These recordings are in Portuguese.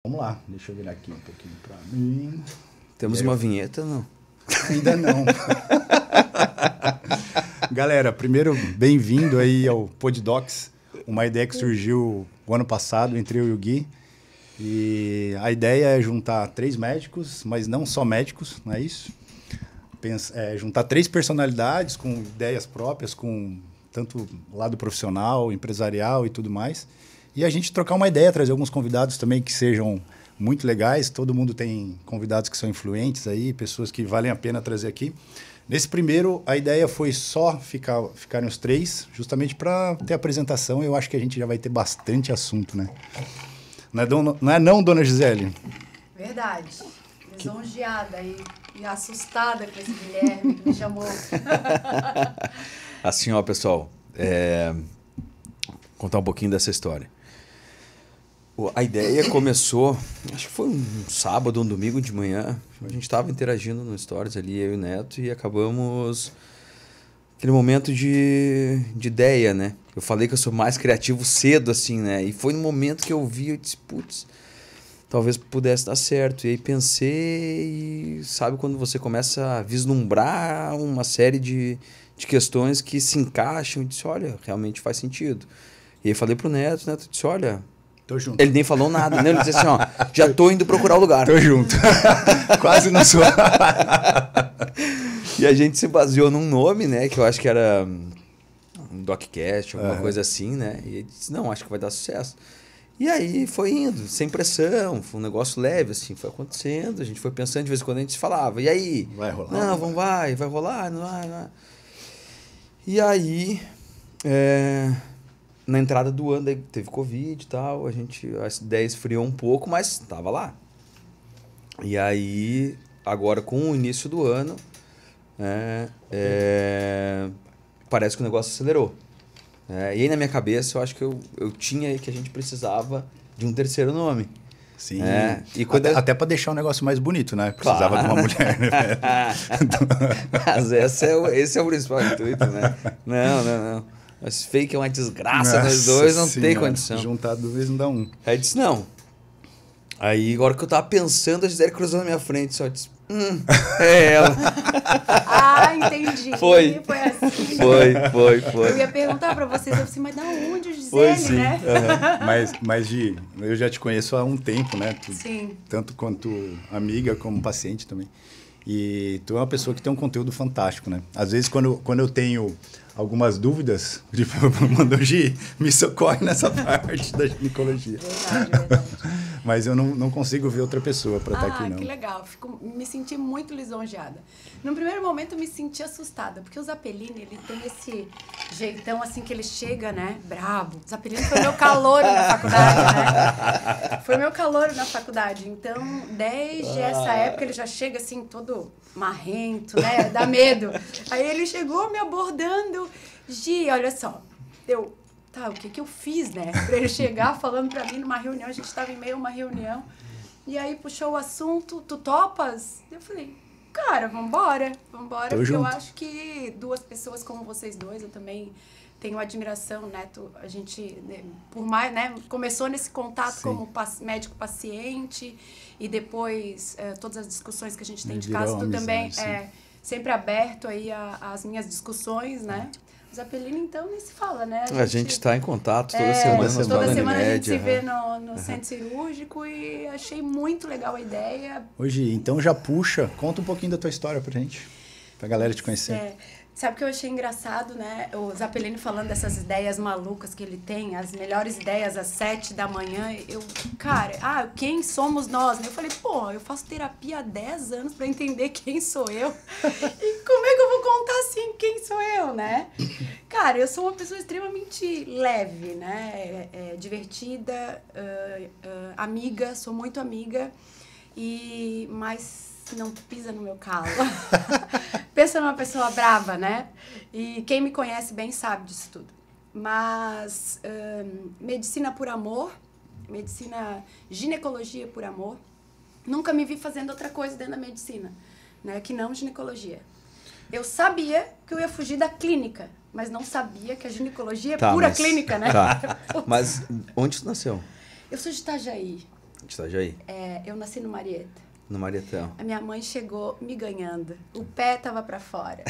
Vamos lá, deixa eu virar aqui um pouquinho para mim. Temos uma vinheta, não? Ainda não. Galera, primeiro, bem-vindo aí ao Poddocs, uma ideia que surgiu o ano passado entre eu e o Gui. E a ideia é juntar 3 médicos, mas não só médicos, não é isso? Juntar 3 personalidades com ideias próprias, com tanto lado profissional, empresarial e tudo mais. E a gente trocar uma ideia, trazer alguns convidados também que sejam muito legais. Todo mundo tem convidados que são influentes aí, pessoas que valem a pena trazer aqui. Nesse primeiro, a ideia foi só ficarem os 3, justamente para ter apresentação. Eu acho que a gente já vai ter bastante assunto, né? Não é não, dona Gisele? Verdade. Lisonjeada e assustada com esse Guilherme que me chamou. Assim, ó, pessoal, contar um pouquinho dessa história. A ideia começou, acho que foi um sábado, um domingo de manhã. A gente estava interagindo no Stories ali, eu e o Neto, e acabamos aquele momento de ideia, né? Eu falei que eu sou mais criativo cedo, assim, né? E foi no momento que eu vi, eu disse, putz, talvez pudesse dar certo. E aí pensei, e sabe quando você começa a vislumbrar uma série de questões que se encaixam, e disse, olha, realmente faz sentido. E aí falei pro Neto, o Neto disse, olha... Tô junto. Ele nem falou nada, né? Ele disse assim, ó, já tô indo procurar o lugar. Tô junto. Quase não sou. E a gente se baseou num nome, né? Que eu acho que era um DocCast, alguma coisa assim, né? E ele disse, não, acho que vai dar sucesso. E aí foi indo, sem pressão, foi um negócio leve, assim, foi acontecendo. A gente foi pensando, de vez em quando a gente se falava, e aí? Vai rolar? Não, vai rolar, não vai. E aí... Na entrada do ano, teve Covid e tal, a ideia esfriou um pouco, mas estava lá. E aí, agora com o início do ano, parece que o negócio acelerou. E aí na minha cabeça, eu acho que eu tinha que a gente precisava de um terceiro nome. Sim, e até para deixar o negócio mais bonito, né? Precisava de uma mulher, né? Mas esse é o principal intuito, né? Não. Mas fake é uma desgraça, nós dois não tem condição. Juntar 2 não dá 1. Aí disse, não. Aí, agora que eu tava pensando, a Gisele cruzou na minha frente, só disse, é ela. Ah, entendi. Foi assim. Foi. Eu ia perguntar pra vocês, eu disse, mas da onde o Gisele, foi, sim. né? Mas, Gi, eu já te conheço há um tempo, né? Sim. Tanto quanto amiga, como paciente também. E tu é uma pessoa que tem um conteúdo fantástico, né? Às vezes, quando eu tenho algumas dúvidas, mandou Gi, me socorre nessa parte da ginecologia. Verdade. Mas eu não consigo ver outra pessoa para estar aqui, não. Que legal. Me senti muito lisonjeada. No primeiro momento, eu me senti assustada, porque o Zappellini, ele tem esse jeitão, assim, que ele chega, né, brabo. O Zappellini foi meu calouro na faculdade, né? Foi meu calouro na faculdade. Então, desde essa época, ele já chega, assim, todo marrento, né? Dá medo. Aí ele chegou me abordando. Gi, olha só, tá, o que eu fiz, né? Pra ele chegar falando pra mim numa reunião, a gente tava em meio a uma reunião, e aí puxou o assunto, tu topas? Eu falei, cara, vambora, porque eu acho que 2 pessoas como vocês dois, eu também tenho admiração, Neto, a gente, né, por mais, né, começou nesse contato Sim. como médico-paciente, e depois todas as discussões que a gente tem de Virou casa, tu amizade, também sim. sempre aberto aí às minhas discussões, né? O Zappellini, então, nem se fala, né? A gente está em contato toda semana. Toda semana a gente se vê no centro cirúrgico e achei muito legal a ideia. Hoje, então já puxa, conta um pouquinho da tua história pra gente, pra galera te conhecer. Sabe o que eu achei engraçado, né? O Zappellini falando dessas ideias malucas que ele tem, as melhores ideias às 7 da manhã. Cara, quem somos nós? Eu falei, pô, eu faço terapia há 10 anos pra entender quem sou eu. E como é que eu vou contar assim quem sou eu, né? Cara, eu sou uma pessoa extremamente leve, né? Divertida, amiga, sou muito amiga, mas não pisa no meu calo. Pensa numa pessoa brava, né? E quem me conhece bem sabe disso tudo. Mas medicina por amor, ginecologia por amor, nunca me vi fazendo outra coisa dentro da medicina, né? Que não ginecologia. Eu sabia que eu ia fugir da clínica, mas não sabia que a ginecologia é pura clínica, né? Tá. Mas onde você nasceu? Eu sou de Itajaí. De Itajaí. Eu nasci no Marieta. No Marietão. A minha mãe chegou me ganhando. O pé tava pra fora.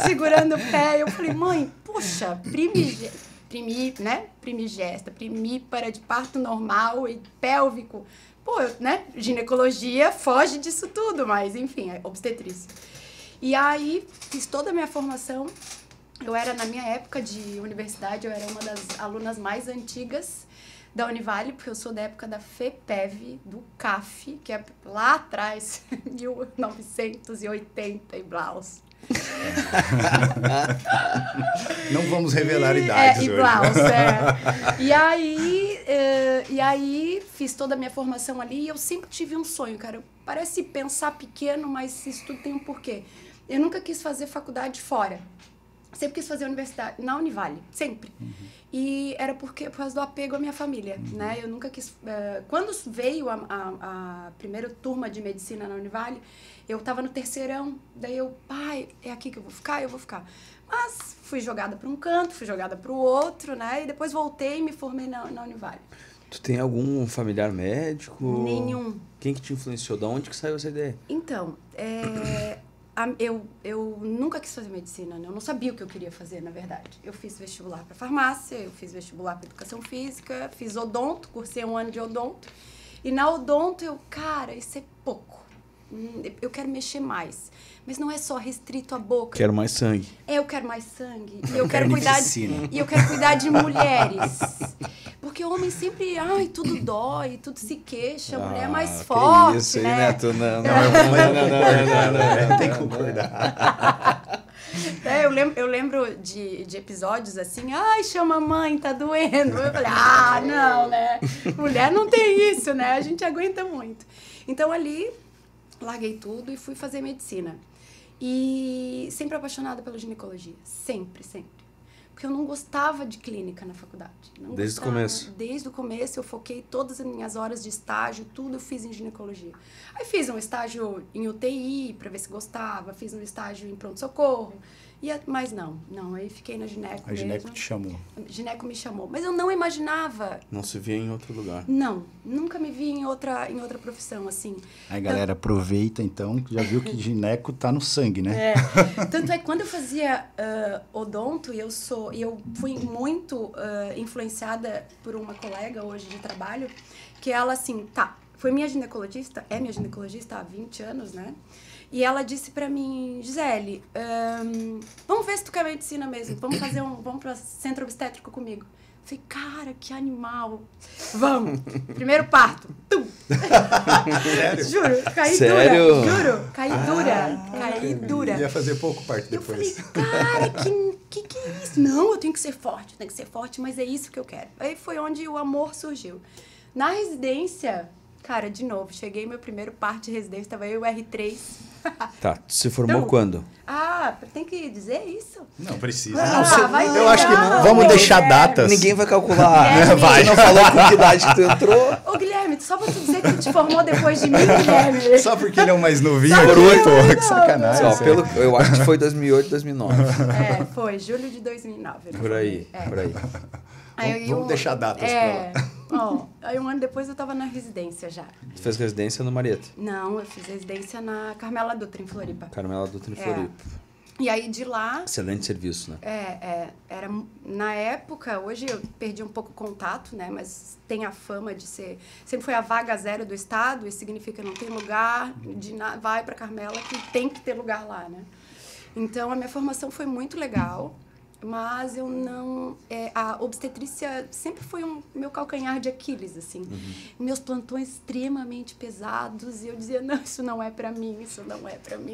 Segurando o pé. Eu falei, mãe, puxa, primigesta, primípara de parto normal e pélvico. Pô, né? Ginecologia foge disso tudo, mas enfim, é obstetrícia. E aí, fiz toda a minha formação. Eu era, na minha época de universidade, eu era uma das alunas mais antigas da Univale, porque eu sou da época da FEPEV, do CAF, que é lá atrás, 1980 e blaus. Não vamos revelar idades e hoje. blaus, E aí, fiz toda a minha formação ali e eu sempre tive um sonho, cara. Parece pensar pequeno, mas isso tudo tem um porquê. Eu nunca quis fazer faculdade fora. Sempre quis fazer universidade, na Univale, sempre. E era por causa do apego à minha família, né? Eu nunca quis... quando veio a primeira turma de medicina na Univale, eu estava no terceirão, daí pai, é aqui que eu vou ficar. Mas fui jogada para um canto, fui jogada para o outro, né? E depois voltei e me formei na Univale. Tu tem algum familiar médico? Nenhum. Quem que te influenciou? Da onde que saiu essa ideia? Então, eu nunca quis fazer medicina, né? Eu não sabia o que eu queria fazer, na verdade. Eu fiz vestibular para farmácia, eu fiz vestibular para educação física, fiz odonto, cursei 1 ano de odonto. E na odonto cara, isso é pouco. Eu quero mexer mais. Mas não é só restrito à boca. Quero mais sangue. Eu quero mais sangue. E eu quero cuidar de mulheres. Porque o homem sempre, tudo dói, tudo se queixa, a mulher é mais forte, isso aí, né? Neto, não. Tem que concordar. Eu lembro de episódios assim, chama a mãe, tá doendo. Eu falei, não, né? Mulher não tem isso, né? A gente aguenta muito. Então ali, larguei tudo e fui fazer medicina. E sempre apaixonada pela ginecologia. Sempre. Porque eu não gostava de clínica na faculdade. Desde o começo? Desde o começo eu foquei todas as minhas horas de estágio, tudo eu fiz em ginecologia. Aí fiz um estágio em UTI para ver se gostava, fiz um estágio em pronto-socorro. Mas não, aí fiquei na gineco. A gineco te chamou. A gineco me chamou, mas eu não imaginava. Não se via em outro lugar. Não, nunca me vi em outra profissão, assim. Aí, galera, aproveita então, que já viu que gineco tá no sangue, né? Tanto é que quando eu fazia odonto, eu fui muito influenciada por uma colega hoje de trabalho, que ela assim, foi minha ginecologista, é minha ginecologista há 20 anos, né? E ela disse pra mim, Gisele, vamos ver se tu quer medicina mesmo, vamos para centro obstétrico comigo. Eu falei, cara, que animal. Vamos. Primeiro parto. Sério? Juro, caí Sério? dura. Juro, caí dura. Ia fazer pouco parto Eu depois. falei, cara, que é isso? Não, eu tenho que ser forte, mas é isso que eu quero. Aí foi onde o amor surgiu. Na residência, cara, de novo, cheguei meu primeiro parto de residência, tava eu e o R3. Tá, tu se formou quando? Tem que dizer isso? Não precisa. Eu acho que vamos deixar datas. Ninguém vai calcular. Guilherme. Vai. Não falou com que idade que tu entrou. Ô, Guilherme, só pra tu dizer que tu te formou depois de mim, Guilherme. Só porque ele é o mais novinho? Não, Que sacanagem. Eu acho que foi 2008, 2009. Foi, julho de 2009. Por aí. Vamos deixar datas pra lá. Aí 1 ano depois eu tava na residência já. Tu fez residência no Marieta? Não, eu fiz residência na Carmela Dutra, em Floripa. Carmela Dutra em Floripa. E aí de lá... Excelente serviço, né? Era, na época, hoje eu perdi um pouco o contato, né? Mas tem a fama de ser... Sempre foi a vaga zero do estado, isso significa não tem lugar, vai pra Carmela que tem que ter lugar lá, né? Então a minha formação foi muito legal. Mas eu não... a obstetrícia sempre foi meu calcanhar de Aquiles, assim. Meus plantões extremamente pesados. E eu dizia, não, isso não é pra mim.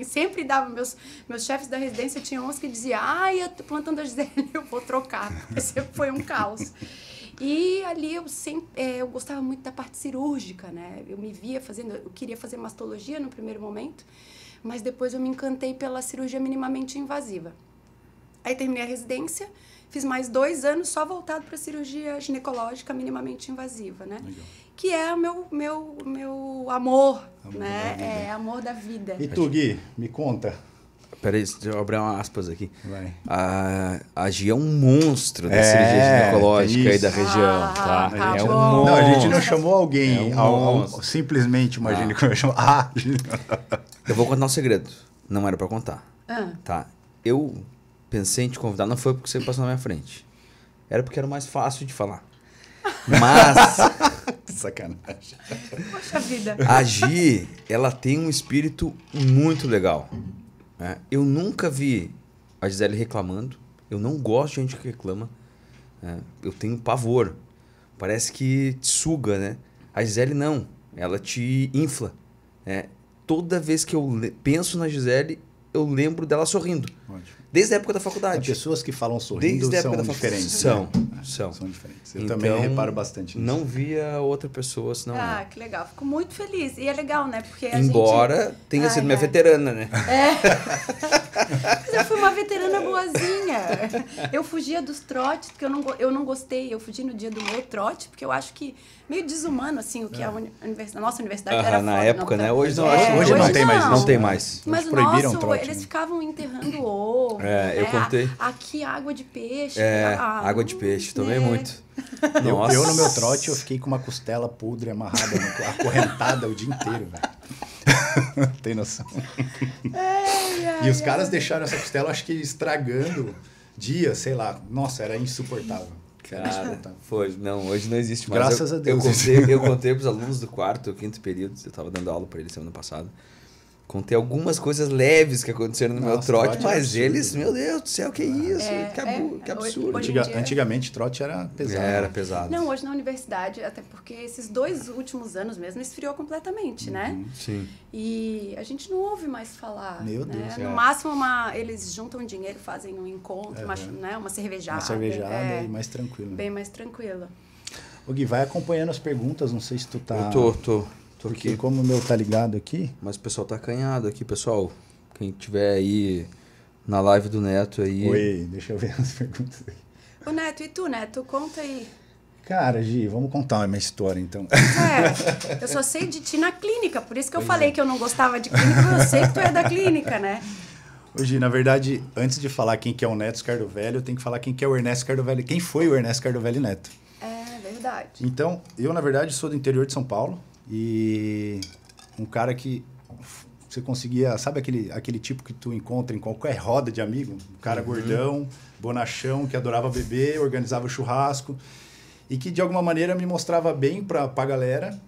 Sempre dava... Meus chefes da residência tinham uns que diziam, eu tô plantando a Gisele, eu vou trocar. Porque sempre foi um caos. E ali eu gostava muito da parte cirúrgica, né? Eu me via fazendo... Eu queria fazer mastologia no primeiro momento. Mas depois eu me encantei pela cirurgia minimamente invasiva. Aí terminei a residência, fiz mais 2 anos só voltado para cirurgia ginecológica minimamente invasiva, né? Legal. Que é o meu amor, né? É amor da vida. E tu, Gui, me conta, Peraí, deixa eu abrir uma aspas aqui. Vai. A Gi é um monstro da cirurgia ginecológica aí da região, tá? tá É um bom. monstro. Não, a gente não chamou alguém, É um monstro. simplesmente uma ginecologista. Eu vou contar um segredo. Não era pra contar. Tá? Eu pensei em te convidar, não foi porque você passou na minha frente. Era porque era mais fácil de falar. Mas Sacanagem. Poxa vida. a Gi, ela tem um espírito muito legal. Né? Eu nunca vi a Gisele reclamando. Eu não gosto de gente que reclama. Né? Eu tenho pavor. Parece que te suga, né? A Gisele não. Ela te infla. Né? Toda vez que eu penso na Gisele, eu lembro dela sorrindo. Ótimo. Desde a época da As faculdade. pessoas que falam sorrindo Desde a são época da diferentes. faculdade. né? São. São diferentes. Eu Então, também reparo bastante nisso. Não via outra pessoa, senão Ah, ela. que legal. Fico muito feliz. E é legal, né? Porque a Embora tenha Ai, sido minha ai. veterana, né? Mas eu fui uma veterana boazinha. Eu fugia dos trotes, porque eu não gostei. Eu fugi no dia do meu trote, porque eu acho que meio desumano, assim, o que a nossa universidade era Na foda, época, não, né? Hoje não, Hoje não tem mais isso. Não tem mais. Mas Eles proibiram nossa, o trote, eles né? ficavam enterrando ovo. É, eu né? contei. Aqui água de peixe. Água de peixe, tomei muito. Eu no meu trote, eu fiquei com uma costela podre amarrada, acorrentada o dia inteiro, velho. Tem noção? E os caras deixaram essa costela, acho que estragando dias, sei lá. Nossa, era insuportável. Cara, foi. Não, hoje não existe mais. Graças a Deus. Eu contei pros alunos do quarto, quinto período, eu tava dando aula pra eles semana passada. Contei algumas coisas leves que aconteceram no meu Nossa, trote, trote é mas absurdo, eles, né? meu Deus do céu, que isso? Que absurdo. Hoje em dia- Antigamente, trote era pesado. Era pesado. Não, hoje na universidade, até porque esses 2 últimos anos mesmo esfriou completamente, né? Sim. E a gente não ouve mais falar. Meu né? Deus, No máximo, eles juntam dinheiro, fazem um encontro, né? Uma cervejada. Uma cervejada é, e mais tranquilo. bem mais tranquila. Ô Gui, vai acompanhando as perguntas, não sei se tu tá... Eu tô Porque aqui. como o meu tá ligado aqui... Mas o pessoal tá acanhado aqui, pessoal. Quem tiver aí na live do Neto aí. Oi, deixa eu ver as perguntas aqui. Ô, Neto, e tu, Neto? Conta aí. Cara, Gi, vamos contar uma história, então. Eu só sei de ti na clínica, por isso que eu falei que eu não gostava de clínica, eu sei que tu é da clínica, né? Ô, Gi, na verdade, antes de falar quem que é o Neto Scardovelli, eu tenho que falar quem que é o Ernesto Scardovelli. Quem foi o Ernesto Scardovelli Neto? É verdade. Então, eu, na verdade, sou do interior de São Paulo e um cara que você conseguia... Sabe aquele tipo que tu encontra em qualquer roda de amigo? Um cara gordão, bonachão, que adorava beber, organizava churrasco e que, de alguma maneira, me mostrava bem pra galera,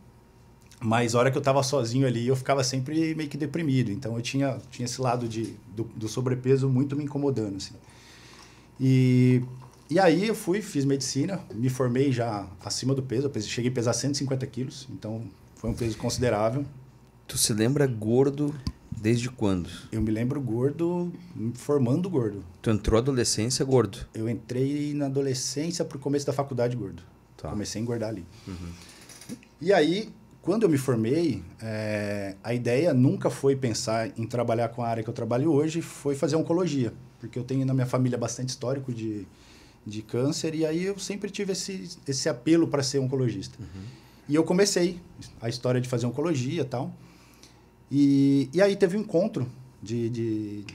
mas a hora que eu tava sozinho ali, eu ficava sempre meio que deprimido. Então, eu tinha esse lado do sobrepeso muito me incomodando, assim. E aí eu fiz medicina, me formei já acima do peso, cheguei a pesar 150 quilos, então foi um peso considerável. Tu se lembra gordo desde quando? Eu me lembro gordo, me formando gordo. Tu entrou adolescência gordo. Eu entrei na adolescência pro começo da faculdade gordo. Tá. Comecei a engordar ali. E aí, quando eu me formei, a ideia nunca foi pensar em trabalhar com a área que eu trabalho hoje, foi fazer oncologia. Porque eu tenho na minha família bastante histórico de câncer, e aí eu sempre tive esse apelo para ser oncologista. E eu comecei a história de fazer oncologia e tal. E aí teve um encontro de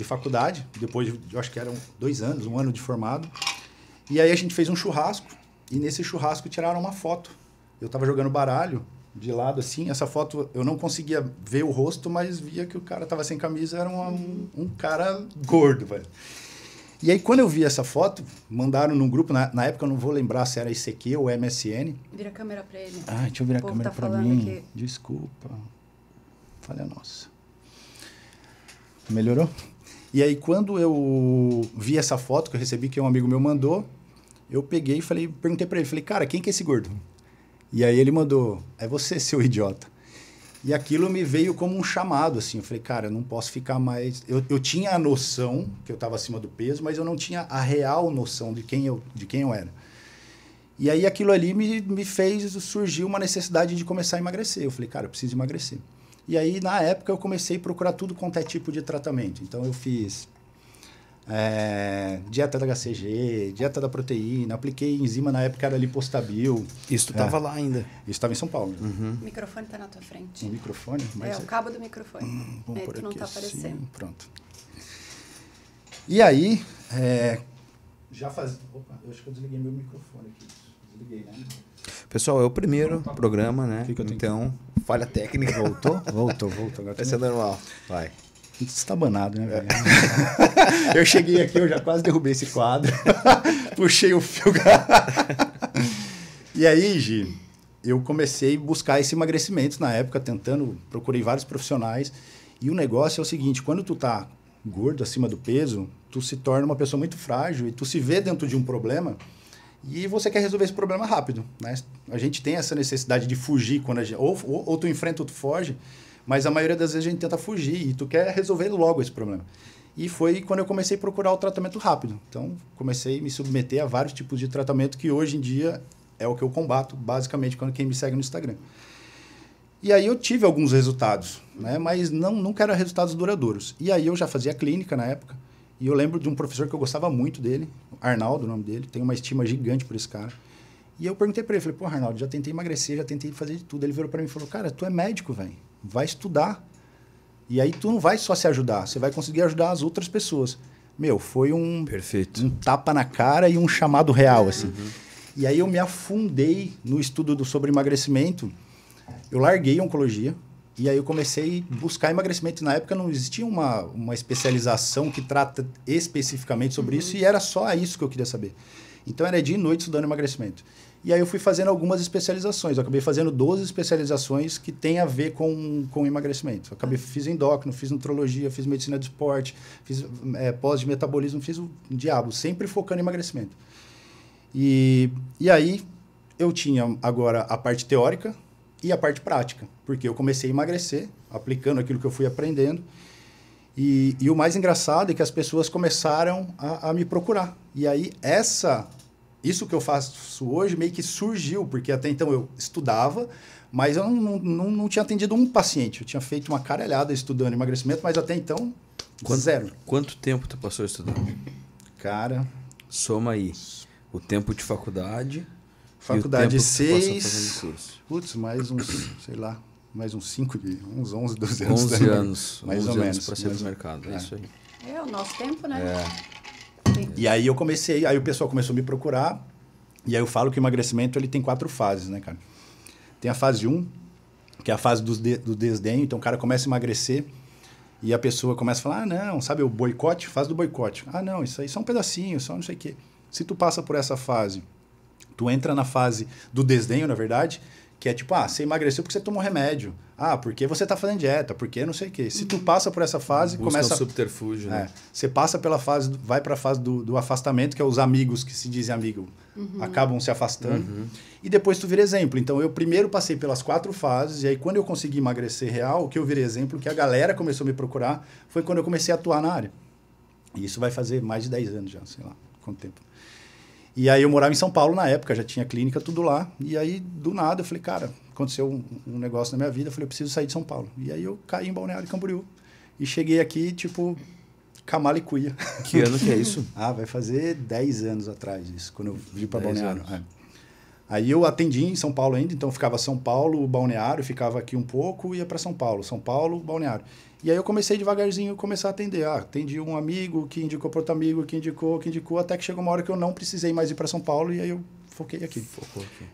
faculdade, depois eu acho que eram 2 anos, 1 ano de formado. E aí a gente fez um churrasco, e nesse churrasco tiraram uma foto. Eu estava jogando baralho de lado assim, essa foto eu não conseguia ver o rosto, mas via que o cara estava sem camisa, era um cara gordo, velho. E aí, quando eu vi essa foto, mandaram num grupo, na época eu não vou lembrar se era ICQ ou MSN. Vira a câmera pra ele. Ah, deixa eu virar a O povo câmera tá pra falando mim. aqui. Desculpa. Falha nossa. Melhorou? E aí, quando eu vi essa foto que eu recebi, que um amigo meu mandou, eu peguei e perguntei pra ele, falei, cara, quem que é esse gordo? E aí ele mandou, é você, seu idiota. E aquilo me veio como um chamado, assim. Eu falei, cara, eu não posso ficar mais... Eu tinha a noção que eu estava acima do peso, mas eu não tinha a real noção de quem eu era. E aí aquilo ali me fez surgir uma necessidade de começar a emagrecer. Eu falei, cara, eu preciso emagrecer. E aí, na época, eu comecei a procurar tudo quanto é tipo de tratamento. Então, eu fiz dieta da HCG, dieta da proteína, apliquei enzima, na época era lipostabil. Isso tu tava lá ainda. Isso estava em São Paulo. O microfone tá na tua frente. O microfone? É o cabo do microfone. Vamos É, por tu não aqui tá assim, aparecendo. pronto. E aí, já faz... Opa, eu acho que eu desliguei meu microfone aqui. Desliguei, né? Pessoal, é o primeiro programa, né? Que eu tenho então, falha técnica. Voltou? Voltou. Agora Vai ser normal. Vai. Você está banado, né, velho? Eu cheguei aqui, eu já quase derrubei esse quadro. Puxei o fio. E aí, Gi, eu comecei a buscar esse emagrecimento na época, procurei vários profissionais. E o negócio é o seguinte, quando tu tá gordo, acima do peso, tu se torna uma pessoa muito frágil e tu se vê dentro de um problema e você quer resolver esse problema rápido, né? A gente tem essa necessidade de fugir, quando ou tu enfrenta ou tu foge, mas a maioria das vezes a gente tenta fugir e tu quer resolver logo esse problema. E foi quando eu comecei a procurar o tratamento rápido. Então, comecei a me submeter a vários tipos de tratamento que hoje em dia é o que eu combato, basicamente, quando quem me segue no Instagram. E aí eu tive alguns resultados, né? Mas nunca eram resultados duradouros. E aí eu já fazia clínica na época, e eu lembro de um professor que eu gostava muito dele, Arnaldo, o nome dele, tenho uma estima gigante por esse cara. E eu perguntei para ele, falei, pô, Arnaldo, já tentei emagrecer, já tentei fazer de tudo. Ele virou para mim e falou, cara, tu é médico, velho, vai estudar. E aí tu não vai só se ajudar, você vai conseguir ajudar as outras pessoas. Meu, foi um tapa na cara e um chamado real, assim. E aí eu me afundei no estudo sobre emagrecimento. Eu larguei a oncologia e aí eu comecei a buscar emagrecimento. Na época não existia uma especialização que trata especificamente sobre isso e era só isso que eu queria saber. Então era dia e noite estudando emagrecimento. E aí eu fui fazendo algumas especializações. Eu acabei fazendo 12 especializações que têm a ver com emagrecimento. Eu fiz endócrino, fiz nutrologia, fiz medicina do esporte, fiz pós de metabolismo, fiz o diabo, sempre focando em emagrecimento. E aí eu tinha agora a parte teórica e a parte prática, porque eu comecei a emagrecer, aplicando aquilo que eu fui aprendendo. E o mais engraçado é que as pessoas começaram a me procurar. E aí isso que eu faço hoje meio que surgiu, porque até então eu estudava, mas eu não tinha atendido um paciente. Eu tinha feito uma caralhada estudando emagrecimento, mas até então, zero. Quanto tempo tu passou estudando? Cara... Soma aí. O tempo de faculdade... Faculdade 6... Putz, mais uns, sei lá, mais uns 5, uns 11, 12 anos. 11 anos. Mais ou menos. Para ser do mercado, é isso aí. É o nosso tempo, né? E aí aí o pessoal começou a me procurar, e aí eu falo que o emagrecimento ele tem 4 fases, né, cara? Tem a fase 1, que é a fase do desdém, então o cara começa a emagrecer, e a pessoa começa a falar, ah, não, sabe o boicote? Fase do boicote. Ah, não, isso aí só um pedacinho, só não sei o quê. Se tu passa por essa fase, tu entra na fase do desdenho, na verdade, que é tipo, você emagreceu porque você tomou remédio. Porque você tá fazendo dieta, porque não sei o quê. Se tu passa por essa fase, começa... um subterfúgio, né? Você passa pela fase, vai para a fase do afastamento, que é os amigos que se dizem amigo, acabam se afastando. E depois tu vira exemplo. Então, eu primeiro passei pelas 4 fases, e aí quando eu consegui emagrecer real, o que eu virei exemplo, que a galera começou a me procurar, foi quando eu comecei a atuar na área. E isso vai fazer mais de 10 anos já, sei lá, quanto tempo. E aí eu morava em São Paulo na época, já tinha clínica, tudo lá. E aí, do nada, eu falei, cara, aconteceu um negócio na minha vida, eu falei, eu preciso sair de São Paulo. E aí eu caí em Balneário Camboriú. E cheguei aqui, tipo, camalicuia. Que ano que é isso? Vai fazer 10 anos atrás isso, quando eu vim para Balneário. Aí eu atendi em São Paulo ainda, então ficava São Paulo, Balneário, ficava aqui um pouco e ia para São Paulo, Balneário. E aí eu comecei devagarzinho a começar a atender. Atendi um amigo, que indicou para outro amigo, que indicou, até que chegou uma hora que eu não precisei mais ir para São Paulo e aí eu foquei aqui.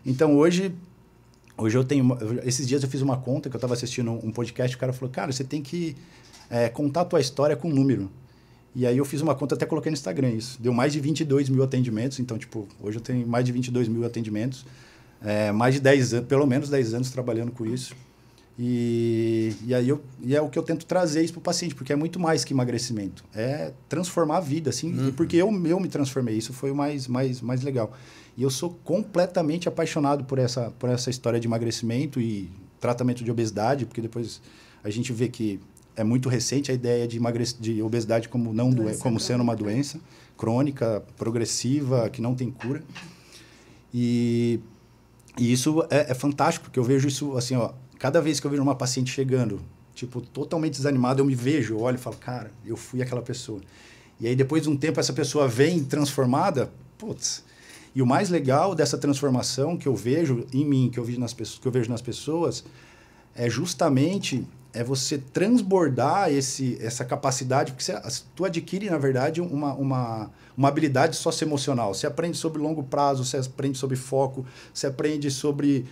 Então hoje eu tenho... Esses dias eu fiz uma conta, que eu estava assistindo um podcast, o cara falou, cara, você tem que contar a tua história com número. E aí eu fiz uma conta, até coloquei no Instagram isso. Deu mais de 22 mil atendimentos, então tipo, hoje eu tenho mais de 22 mil atendimentos, mais de 10 anos, pelo menos 10 anos trabalhando com isso. E é o que eu tento trazer isso para o paciente, porque é muito mais que emagrecimento. É transformar a vida, assim, porque eu me transformei. Isso foi o mais legal. E eu sou completamente apaixonado por essa história de emagrecimento e tratamento de obesidade, porque depois a gente vê que é muito recente a ideia de obesidade como sendo uma doença crônica, progressiva, que não tem cura. E isso é fantástico, porque eu vejo isso assim, cada vez que eu vejo uma paciente chegando, tipo, totalmente desanimada, eu me vejo, eu olho e falo, cara, eu fui aquela pessoa. E aí, depois de um tempo, essa pessoa vem transformada, putz. E o mais legal dessa transformação que eu vejo em mim, que eu vejo nas pessoas, é justamente é você transbordar essa capacidade, porque tu adquire, na verdade, uma habilidade socioemocional. Você aprende sobre longo prazo, você aprende sobre foco, você aprende sobre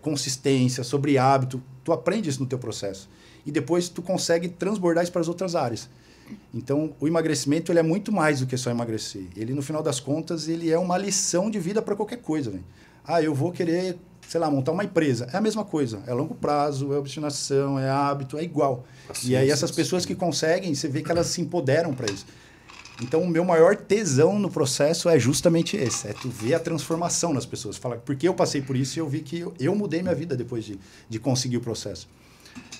consistência, sobre hábito. Tu aprende isso no teu processo. E depois tu consegue transbordar isso para as outras áreas. Então, o emagrecimento ele é muito mais do que só emagrecer. Ele, no final das contas, ele é uma lição de vida para qualquer coisa. Véio. Eu vou querer, sei lá, montar uma empresa. É a mesma coisa. É longo prazo, é obstinação, é hábito, é igual. Sim, e aí essas pessoas que conseguem, você vê que elas se empoderam para isso. Então, o meu maior tesão no processo é justamente esse. É tu ver a transformação nas pessoas. Fala, porque eu passei por isso e eu vi que eu mudei minha vida depois de conseguir o processo.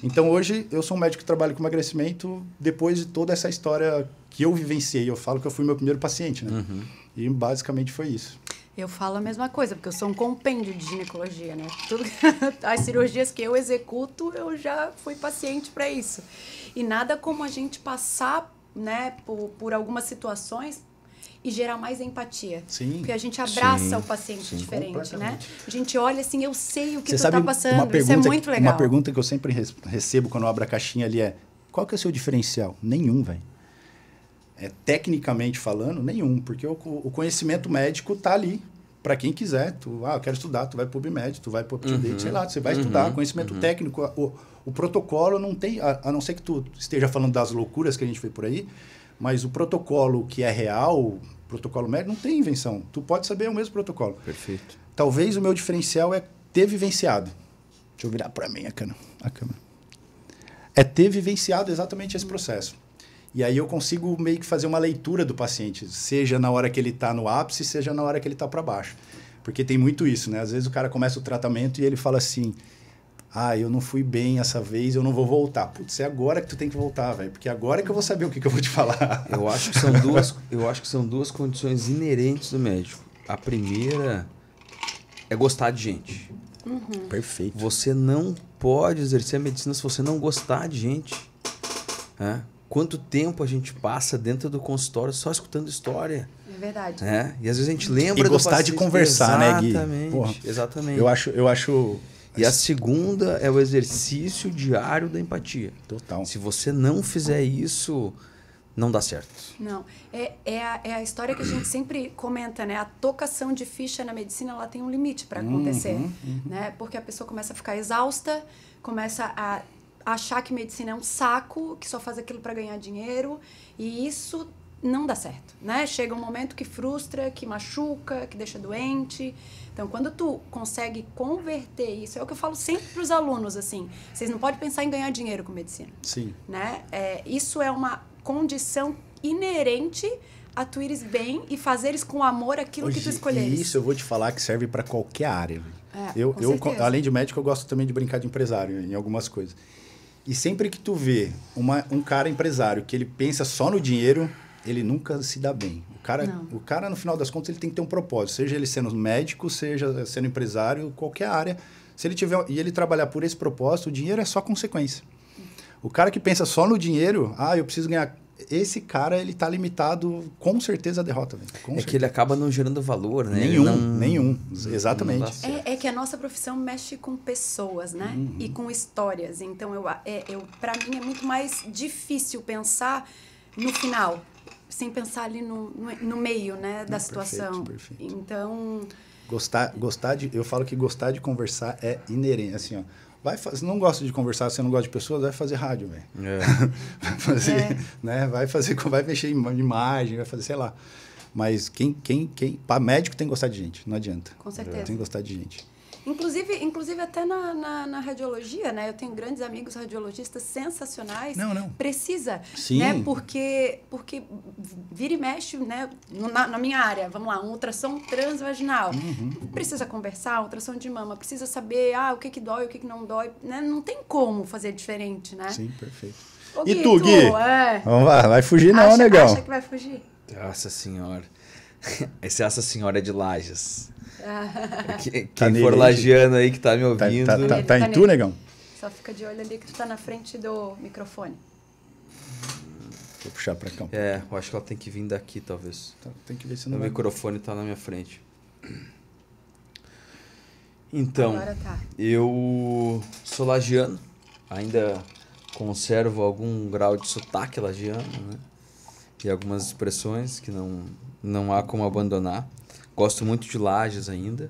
Então, hoje, eu sou um médico que trabalha com emagrecimento depois de toda essa história que eu vivenciei. Eu falo que eu fui meu primeiro paciente, né? Uhum. E, basicamente, foi isso. Eu falo a mesma coisa, porque eu sou um compêndio de ginecologia, né? As cirurgias que eu executo, eu já fui paciente para isso. E nada como a gente passar, né, por algumas situações e gerar mais empatia. Sim. Porque a gente abraça o paciente diferente, né? A gente olha assim, eu sei o que tu tá passando, uma pergunta, isso é muito legal. Uma pergunta que eu sempre recebo quando eu abro a caixinha ali é, qual que é o seu diferencial? Nenhum, velho. Tecnicamente falando, nenhum, porque o conhecimento médico tá ali para quem quiser. Eu quero estudar, tu vai pro PubMed, tu vai pro UpToDate, sei lá, você vai estudar. Conhecimento técnico, o protocolo não tem, a não ser que tu esteja falando das loucuras que a gente vê por aí, mas o protocolo que é real, o protocolo médico, não tem invenção. Tu pode saber o mesmo protocolo. Perfeito. Talvez o meu diferencial é ter vivenciado. Deixa eu virar para mim a câmera. É ter vivenciado exatamente esse processo. E aí eu consigo meio que fazer uma leitura do paciente, seja na hora que ele está no ápice, seja na hora que ele está para baixo. Porque tem muito isso, né? Às vezes o cara começa o tratamento e ele fala assim, eu não fui bem essa vez, eu não vou voltar. Putz, é agora que tu tem que voltar, velho, porque agora é que eu vou saber o que eu vou te falar. Eu acho que são duas condições inerentes do médico. A primeira é gostar de gente. Uhum. Perfeito. Você não pode exercer a medicina se você não gostar de gente. Quanto tempo a gente passa dentro do consultório só escutando história. É verdade. E às vezes a gente lembra do gostar de conversar, né, Gui? Exatamente. Eu acho... E a segunda é o exercício diário da empatia. Total. Se você não fizer isso, não dá certo. Não. É a história que a gente sempre comenta, né? A tocação de ficha na medicina, ela tem um limite para acontecer. Né? Porque a pessoa começa a ficar exausta, começa a achar que medicina é um saco, que só faz aquilo para ganhar dinheiro, e isso não dá certo, né? Chega um momento que frustra, que machuca, que deixa doente. Então, quando tu consegue converter isso, é o que eu falo sempre para os alunos, assim, vocês não podem pensar em ganhar dinheiro com medicina. Sim. Né? Isso é uma condição inerente a tu ires bem e fazeres com amor aquilo que tu escolheres. E isso eu vou te falar que serve para qualquer área. Eu, além de médico, eu gosto também de brincar de empresário em algumas coisas. E sempre que tu vê um cara empresário que ele pensa só no dinheiro, ele nunca se dá bem. O cara, no final das contas, ele tem que ter um propósito. Seja ele sendo médico, seja sendo empresário, qualquer área. Se ele tiver e ele trabalhar por esse propósito, o dinheiro é só consequência. O cara que pensa só no dinheiro, eu preciso ganhar... Esse cara, ele tá limitado, com certeza, à derrota. Que ele acaba não gerando valor, né? Nenhum. Exatamente. É que a nossa profissão mexe com pessoas, né? E com histórias. Então, para mim, é muito mais difícil pensar no final, sem pensar ali no meio, né, da situação. Perfeito. Então... Eu falo que gostar de conversar é inerente. Assim, você não gosta de conversar, você não gosta de pessoas, vai fazer rádio, velho. Vai fazer, né? Vai mexer em imagem, vai fazer, sei lá. Mas para médico tem que gostar de gente, não adianta. Com certeza. Tem que gostar de gente. Inclusive até na radiologia, né? Eu tenho grandes amigos radiologistas sensacionais. Não. Precisa, Sim. né? Porque vira e mexe, né? Na minha área, vamos lá, um ultrassom transvaginal. Precisa conversar, ultrassom de mama, precisa saber o que dói, o que não dói, né? Não tem como fazer diferente, né? Sim, perfeito. E Gui, tu, Gui? Vamos lá, vai fugir não, negão. Acha que vai fugir? Nossa senhora. Essa senhora é de Lages. Tá Quem for lagiano aí que tá me ouvindo... Tá em tu, negão? Só fica de olho ali que tu tá na frente do microfone. Vou puxar pra cá. Eu acho que ela tem que vir daqui, talvez. Tem que ver se não. O microfone tá na minha frente. Então, Agora tá. Eu sou lagiano, ainda conservo algum grau de sotaque lagiano, né? E algumas expressões que não há como abandonar. Gosto muito de Lages ainda.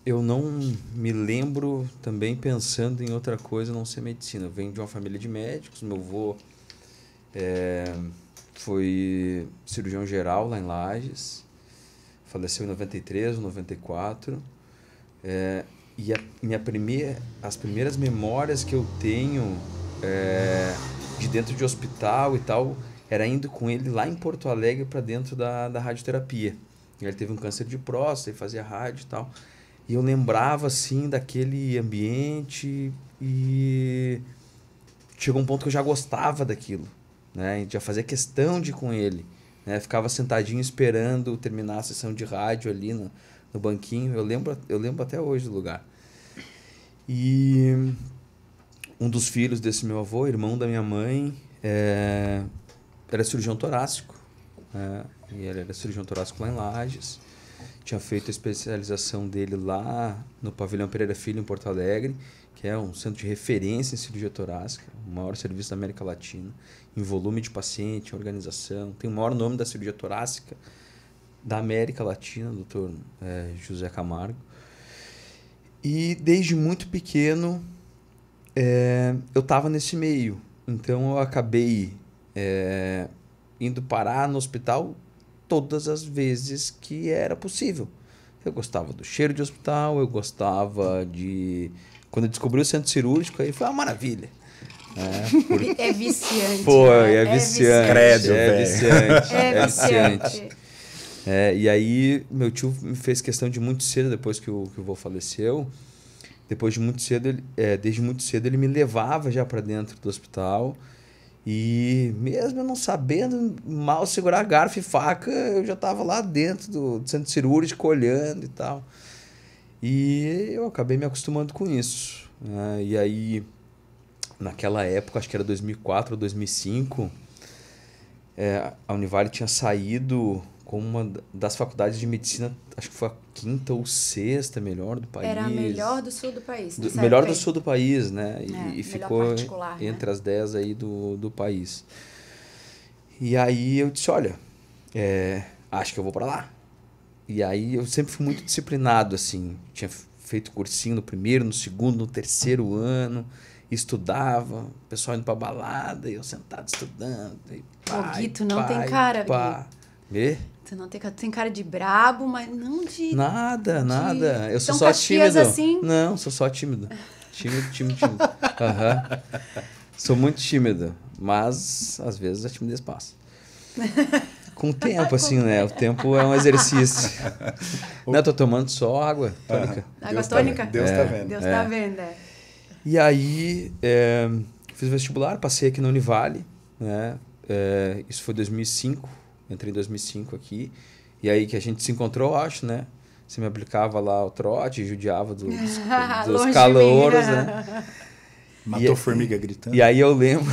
Eu não me lembro também pensando em outra coisa a não ser medicina. Eu venho de uma família de médicos. Meu avô foi cirurgião geral lá em Lages. Faleceu em 93 ou 94. E as primeiras memórias que eu tenho de dentro de hospital e tal, era indo com ele lá em Porto Alegre para dentro da radioterapia. Ele teve um câncer de próstata e fazia rádio e tal. E eu lembrava, assim, daquele ambiente e chegou um ponto que eu já gostava daquilo, né? Já fazia questão de ir com ele, né? Ficava sentadinho esperando terminar a sessão de rádio ali no banquinho. Eu lembro até hoje do lugar. E um dos filhos desse meu avô, irmão da minha mãe, era cirurgião torácico, né? E ele era cirurgião torácico lá em Lages. Tinha feito a especialização dele lá no Pavilhão Pereira Filho, em Porto Alegre, que é um centro de referência em cirurgia torácica, o maior serviço da América Latina, em volume de paciente, em organização. Tem o maior nome da cirurgia torácica da América Latina, Dr. José Camargo. E desde muito pequeno eu estava nesse meio. Então eu acabei indo parar no hospital todas as vezes que era possível. Eu gostava do cheiro de hospital, eu gostava de... Quando eu descobri o centro cirúrgico, aí foi uma maravilha. É viciante. Foi, é viciante. Credo, é viciante. É viciante. E aí, meu tio me fez questão de muito cedo, depois que o vô faleceu, desde muito cedo ele me levava já para dentro do hospital. E mesmo eu não sabendo mal segurar garfo e faca, eu já estava lá dentro do centro cirúrgico olhando e tal. E eu acabei me acostumando com isso, né? E aí, naquela época, acho que era 2004 ou 2005, a Univale tinha saído como uma das faculdades de medicina, acho que foi a 5ª ou 6ª melhor do país. Era a melhor do sul do país. Melhor do sul do país, né? E ficou entre as 10 aí do país. E aí eu disse, olha, acho que eu vou para lá. E aí eu sempre fui muito disciplinado, assim. Tinha feito cursinho no primeiro, no segundo, no terceiro ano. Estudava, o pessoal indo para balada, e eu sentado estudando. E Gui, tu não tem cara, Gui. Tu não tem cara de brabo, mas não de... Nada. Eu sou São só tímido. Assim? Não, sou só tímido. Tímido. Sou muito tímido, mas às vezes a timidez passa. Com o tempo, assim, né? O tempo é um exercício. Não, tô tomando só água tônica. Água tônica? Deus tá vendo. Deus tá vendo, E aí, fiz vestibular, passei aqui na Univale, né? Isso foi 2005, entrei em 2005 aqui. E aí que a gente se encontrou, acho, né? Você me aplicava lá o trote, judiava dos calouros, né? Matou formiga gritando. E aí eu lembro...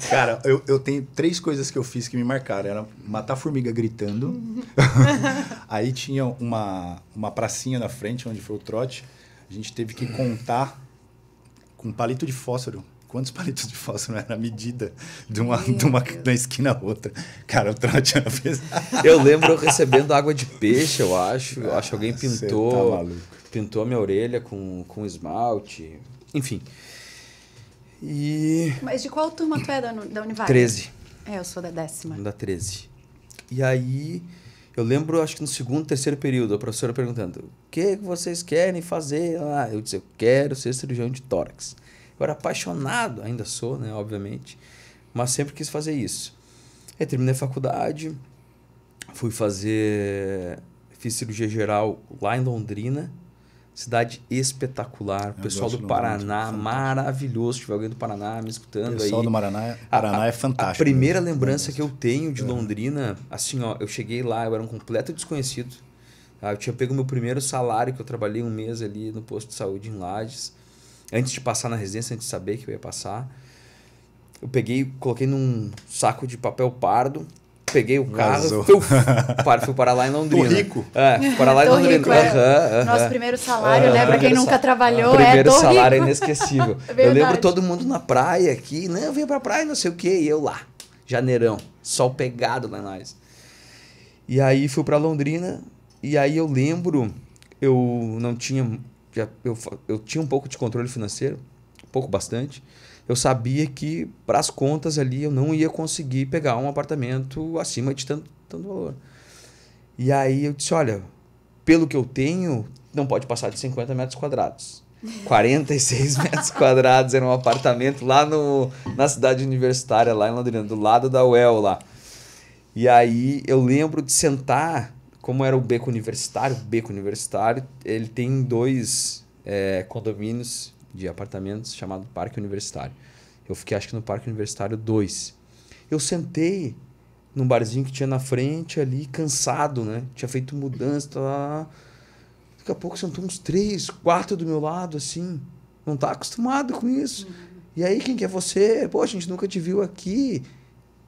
Cara, eu tenho 3 coisas que eu fiz que me marcaram. Era matar formiga gritando. Aí tinha uma pracinha na frente, onde foi o trote. A gente teve que contar com palito de fósforo. Quantos palitos de fósforo era a medida de uma esquina a outra. Cara, o trote era pesado. Eu lembro recebendo água de peixe, eu acho. Eu acho que alguém pintou a minha orelha com esmalte. Enfim... Mas de qual turma tu é da Univale? 13. Eu sou da 10ª. Da 13. E aí, eu lembro, acho que no 2º, 3º período, a professora perguntando, o que vocês querem fazer? Eu disse, eu quero ser cirurgião de tórax. Eu era apaixonado, ainda sou, né, obviamente, mas sempre quis fazer isso. Aí terminei a faculdade, fiz cirurgia geral lá em Londrina, cidade espetacular, o pessoal do Paraná, maravilhoso. Se tiver alguém do Paraná me escutando aí. O pessoal do Paraná é fantástico. A primeira lembrança que eu tenho de Londrina, assim, ó, eu cheguei lá, eu era um completo desconhecido. Eu tinha pego meu primeiro salário, que eu trabalhei 1 mês ali no posto de saúde em Lages. Antes de passar na residência, antes de saber que eu ia passar. Eu peguei, coloquei num saco de papel pardo, peguei o carro, Vazou. fui parar lá em Londrina. Tô rico. Fui parar lá em Tô Londrina. rico, Nosso primeiro salário, né? Pra quem nunca trabalhou, Primeiro tô salário é rico. inesquecível. Verdade. Eu lembro todo mundo na praia aqui, né? Eu vim pra praia, não sei o quê, e eu lá. Janeirão, sol pegado lá nós. E aí fui pra Londrina, e aí eu lembro, eu não tinha... Eu tinha um pouco de controle financeiro, bastante. Eu sabia que, para as contas ali, eu não ia conseguir pegar um apartamento acima de tanto valor. E aí eu disse, olha, pelo que eu tenho, não pode passar de 50 metros quadrados. 46 metros quadrados era um apartamento lá na cidade universitária, lá em Londrina, do lado da UEL lá. E aí eu lembro de sentar, como era o beco universitário, ele tem 2 condomínios de apartamentos chamado Parque Universitário. Eu fiquei, acho que no Parque Universitário 2. Eu sentei num barzinho que tinha na frente ali, cansado, né? Tinha feito mudança, tá. Daqui a pouco sentou uns 3, 4 do meu lado, assim. Não tá acostumado com isso. E aí, quem que é você? Pô, a gente nunca te viu aqui.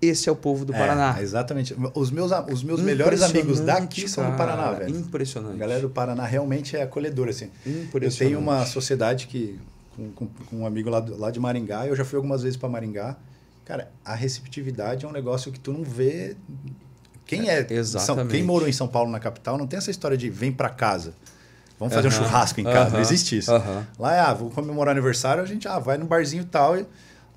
Esse é o povo do Paraná. Exatamente. Os meus melhores amigos daqui são do Paraná, velho. Impressionante. A galera do Paraná realmente é acolhedora, assim. Impressionante. Eu tenho uma sociedade com um amigo lá de Maringá, eu já fui algumas vezes para Maringá. Cara, a receptividade é um negócio que tu não vê. Quem morou em São Paulo, na capital, não tem essa história de vem para casa. Vamos fazer um churrasco em casa. Não existe isso. Lá vou comemorar aniversário, a gente vai no barzinho e tal.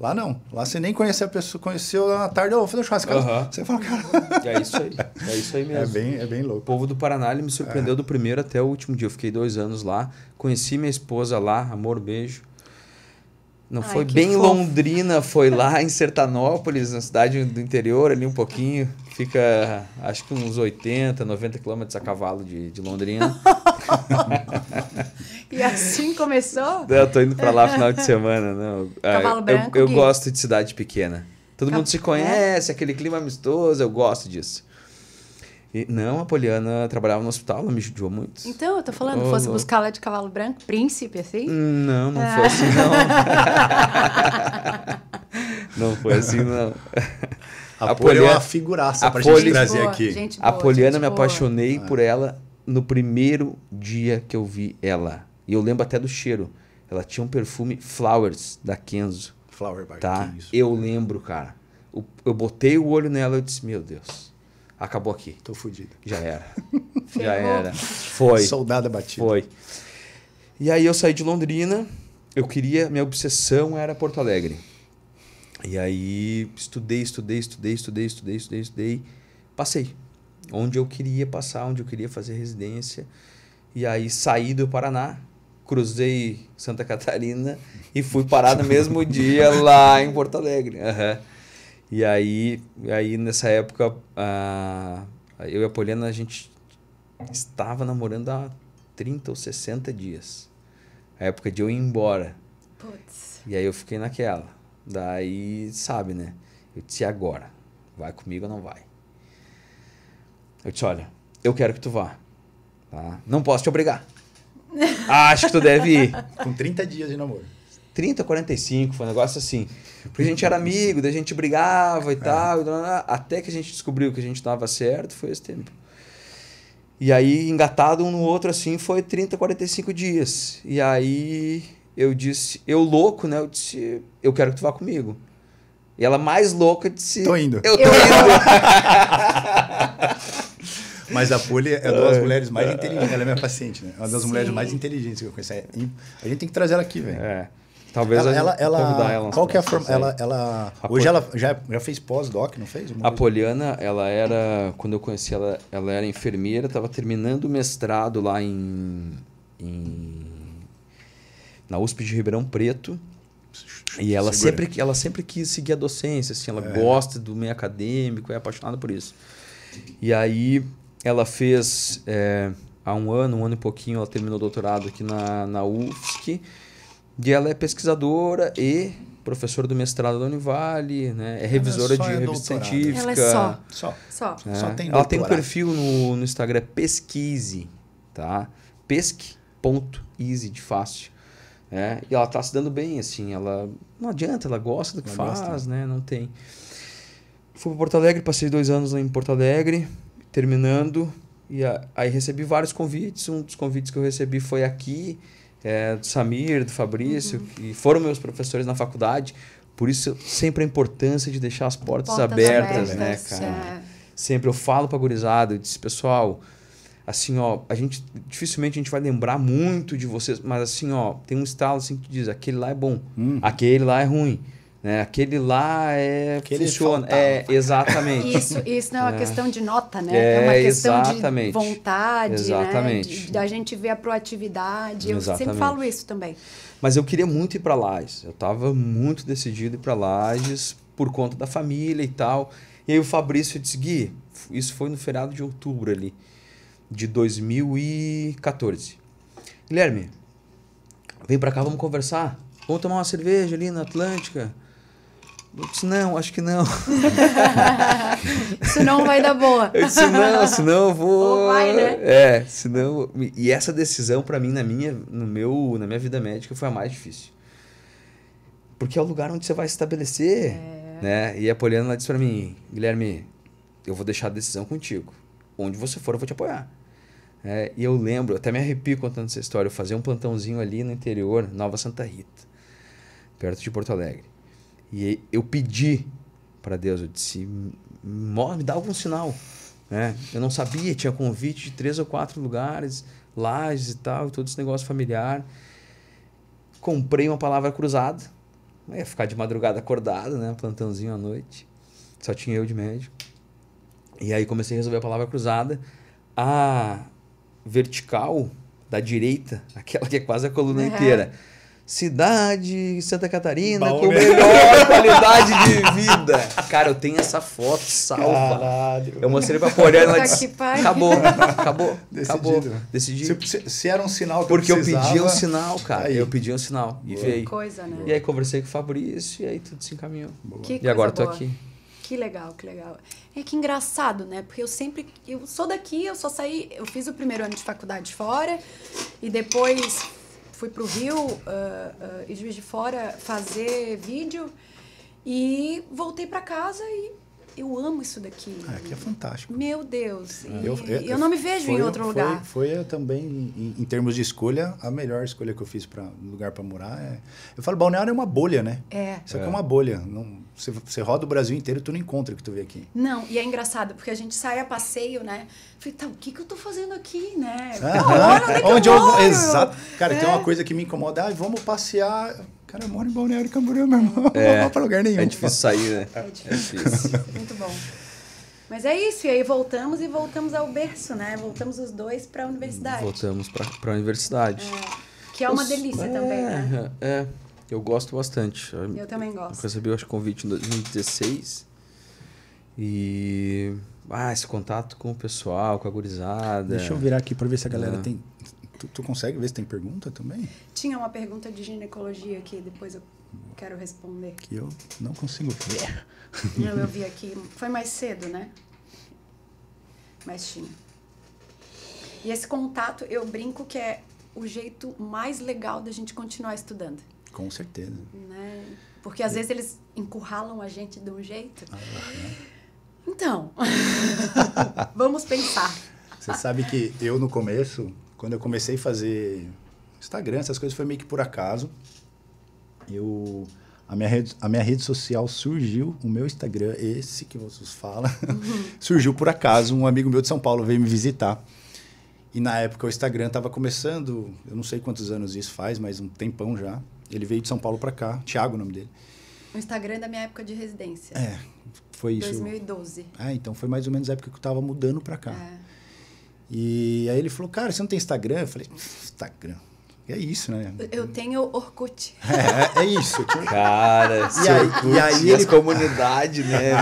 Lá não. Lá você nem conhece a pessoa, conheceu lá na tarde, vou fazer um churrasco. Você fala, cara. É isso aí. É isso aí mesmo. É bem louco. O povo do Paraná, ele me surpreendeu do primeiro até o último dia. Eu fiquei 2 anos lá. Conheci minha esposa lá, amor, beijo. Não foi bem em Londrina, foi lá em Sertanópolis, na cidade do interior, ali um pouquinho. Fica, acho que uns 80, 90 quilômetros a cavalo de Londrina. E assim começou? Eu tô indo pra lá final de semana. Não. Cavalo Branco, eu gosto de cidade pequena. Todo mundo se conhece, aquele clima amistoso, eu gosto disso. Não, a Poliana trabalhava no hospital, ela me judiou muito. Então, eu tô falando, fosse buscar lá de Cavalo Branco, príncipe, assim? Não foi assim, não. Não foi assim, não. A Poliana é uma figuraça pra gente trazer aqui. A Poliana, me apaixonei por ela no primeiro dia que eu vi ela. E eu lembro até do cheiro. Ela tinha um perfume Flowers, da Kenzo. Flower Bar, tá? Eu lembro, cara. Eu botei o olho nela e eu disse, meu Deus, acabou aqui. Tô fudido. Já era. Já era. Foi. Soldada batida. Foi. E aí eu saí de Londrina. Minha obsessão era Porto Alegre. E aí estudei. Passei. Onde eu queria passar, onde eu queria fazer residência. E aí saí do Paraná, cruzei Santa Catarina e fui parar no mesmo dia lá em Porto Alegre. E aí nessa época, eu e a Poliana, a gente estava namorando há 30 ou 60 dias. A época de eu ir embora. Putz. E aí eu fiquei naquela. Daí, sabe, né? Eu disse, e agora? Vai comigo ou não vai? Eu disse, olha, eu quero que tu vá. Tá? Não posso te obrigar. Acho que tu deve ir. Com 30 dias de namoro. 30, 45, foi um negócio assim. Porque a gente era amigo, daí a gente brigava e tal. Até que a gente descobriu que a gente estava certo, foi esse tempo. E aí, engatado um no outro, assim, foi 30, 45 dias. E aí eu disse, eu louco, né? Eu disse, eu quero que tu vá comigo. E ela mais louca disse, tô indo. Eu tô indo. Mas a Poli é uma das mulheres mais inteligentes. Ela é minha paciente, né? É uma das mulheres mais inteligentes que eu conheço. A gente tem que trazer ela aqui, velho. Talvez convidar ela. Qual que é a forma? Hoje ela já fez pós-doc, não fez? A Poliana, ela era, quando eu conheci ela, ela era enfermeira, estava terminando o mestrado lá na USP de Ribeirão Preto. E ela sempre quis seguir a docência, assim, ela gosta do meio acadêmico, é apaixonada por isso. E aí ela fez, há um ano e pouquinho, ela terminou o doutorado aqui na UFSC. E ela é pesquisadora e professora do mestrado da Univale, né? É revisora de revista científica. Ela é só tem ela tem um perfil no Instagram, Pesquise, tá? Pesque.easy, de fácil. E ela tá se dando bem, assim, ela não adianta, ela gosta do que faz, né? Não tem. Fui para Porto Alegre, passei 2 anos lá em Porto Alegre, terminando, e aí recebi vários convites. Um dos convites que eu recebi foi aqui, do Samir, do Fabrício, que foram meus professores na faculdade. Por isso, sempre a importância de deixar as portas abertas, né, cara? Sempre eu falo pra gurizada, eu disse, pessoal, assim, ó, dificilmente a gente vai lembrar muito de vocês, mas assim, ó, tem um estalo assim que diz, aquele lá é bom, aquele lá é ruim. Né? Aquele lá funciona. Exatamente. Isso não é uma questão de nota, né? É uma questão de vontade, né? Da gente ver a proatividade. Eu sempre falo isso também. Mas eu queria muito ir para Lages. Eu estava muito decidido a ir para Lages por conta da família e tal. E aí o Fabrício disse, Gui, isso foi no feriado de outubro ali, de 2014. Guilherme, vem para cá, vamos conversar. Vamos tomar uma cerveja ali na Atlântica. Eu disse, não, acho que não. Isso não vai dar boa. Eu disse, não, senão eu vou... Ou vai, né? Senão... E essa decisão, para mim, na minha vida médica, foi a mais difícil. Porque é o lugar onde você vai se estabelecer. Né? E a Poliana ela disse para mim, Guilherme, eu vou deixar a decisão contigo. Onde você for, eu vou te apoiar. E eu lembro, até me arrepio contando essa história, eu fazia um plantãozinho ali no interior, Nova Santa Rita, perto de Porto Alegre. E eu pedi para Deus, eu disse, me dá algum sinal. Eu não sabia, tinha convite de 3 ou 4 lugares, Lages e tal, todo esse negócio familiar. Comprei uma palavra cruzada, ia ficar de madrugada acordado, né? Plantãozinho à noite, só tinha eu de médico. E aí comecei a resolver a palavra cruzada. A vertical da direita, aquela que é quase a coluna inteira. Cidade Santa Catarina com melhor qualidade de vida. Cara, eu tenho essa foto salva. Caralho. Eu mostrei pra Poliana e ela disse, acabou. Decidido. Se era um sinal que porque eu pedi um sinal, cara. Aí. Eu pedi um sinal. E veio. Coisa, né? E aí conversei com o Fabrício e aí tudo se encaminhou. E agora tô aqui. Que legal, que legal. Que engraçado, né? Porque eu sou daqui, eu só saí, eu fiz o primeiro ano de faculdade fora e depois fui pro Rio e Juiz de Fora fazer vídeo e voltei para casa e eu amo isso daqui. Aqui é fantástico. Meu Deus. E eu não me vejo em outro lugar. Foi também, em termos de escolha, a melhor escolha que eu fiz para lugar para morar. Eu falo, Balneário é uma bolha, né? Isso aqui é uma bolha. Você roda o Brasil inteiro, tu não encontra o que tu vê aqui. Não, e é engraçado, porque a gente sai a passeio, né? Falei, tá, o que eu tô fazendo aqui, né? Onde eu moro? Exato. Cara, tem uma coisa que me incomoda. Vamos passear. Cara, eu moro em Balneário Camboriú, meu irmão. Não vou pra lugar nenhum. É difícil sair, né? É difícil. Muito bom. Mas é isso, e aí voltamos ao berço, né? Voltamos os dois pra universidade. Voltamos pra universidade. Que é uma delícia também, né? Eu gosto bastante. Eu também gosto. Eu recebi, acho, convite em 2016. E... esse contato com o pessoal, com a gurizada. Deixa eu virar aqui pra ver se a galera tem... Tu consegue ver se tem pergunta também? Tinha uma pergunta de ginecologia que depois eu quero responder. Que eu não consigo ver. Eu vi aqui. Foi mais cedo, né? Mas tinha. E esse contato, eu brinco que é o jeito mais legal da gente continuar estudando. Com certeza. Né? Porque às vezes eles encurralam a gente de um jeito. Então, vamos pensar. Você sabe que eu, no começo, quando eu comecei a fazer Instagram, essas coisas foi meio que por acaso. A minha rede social surgiu, o meu Instagram, esse que vocês falam, surgiu por acaso. Um amigo meu de São Paulo veio me visitar. E na época o Instagram estava começando, eu não sei quantos anos isso faz, mas um tempão já. Ele veio de São Paulo para cá, Thiago o nome dele. O Instagram é da minha época de residência. Foi isso. 2012. Então foi mais ou menos a época que eu estava mudando para cá. E aí ele falou, cara, você não tem Instagram? Eu falei, Instagram, é isso, né? Eu tenho Orkut. É isso. Cara, e aí ele... comunidade, né?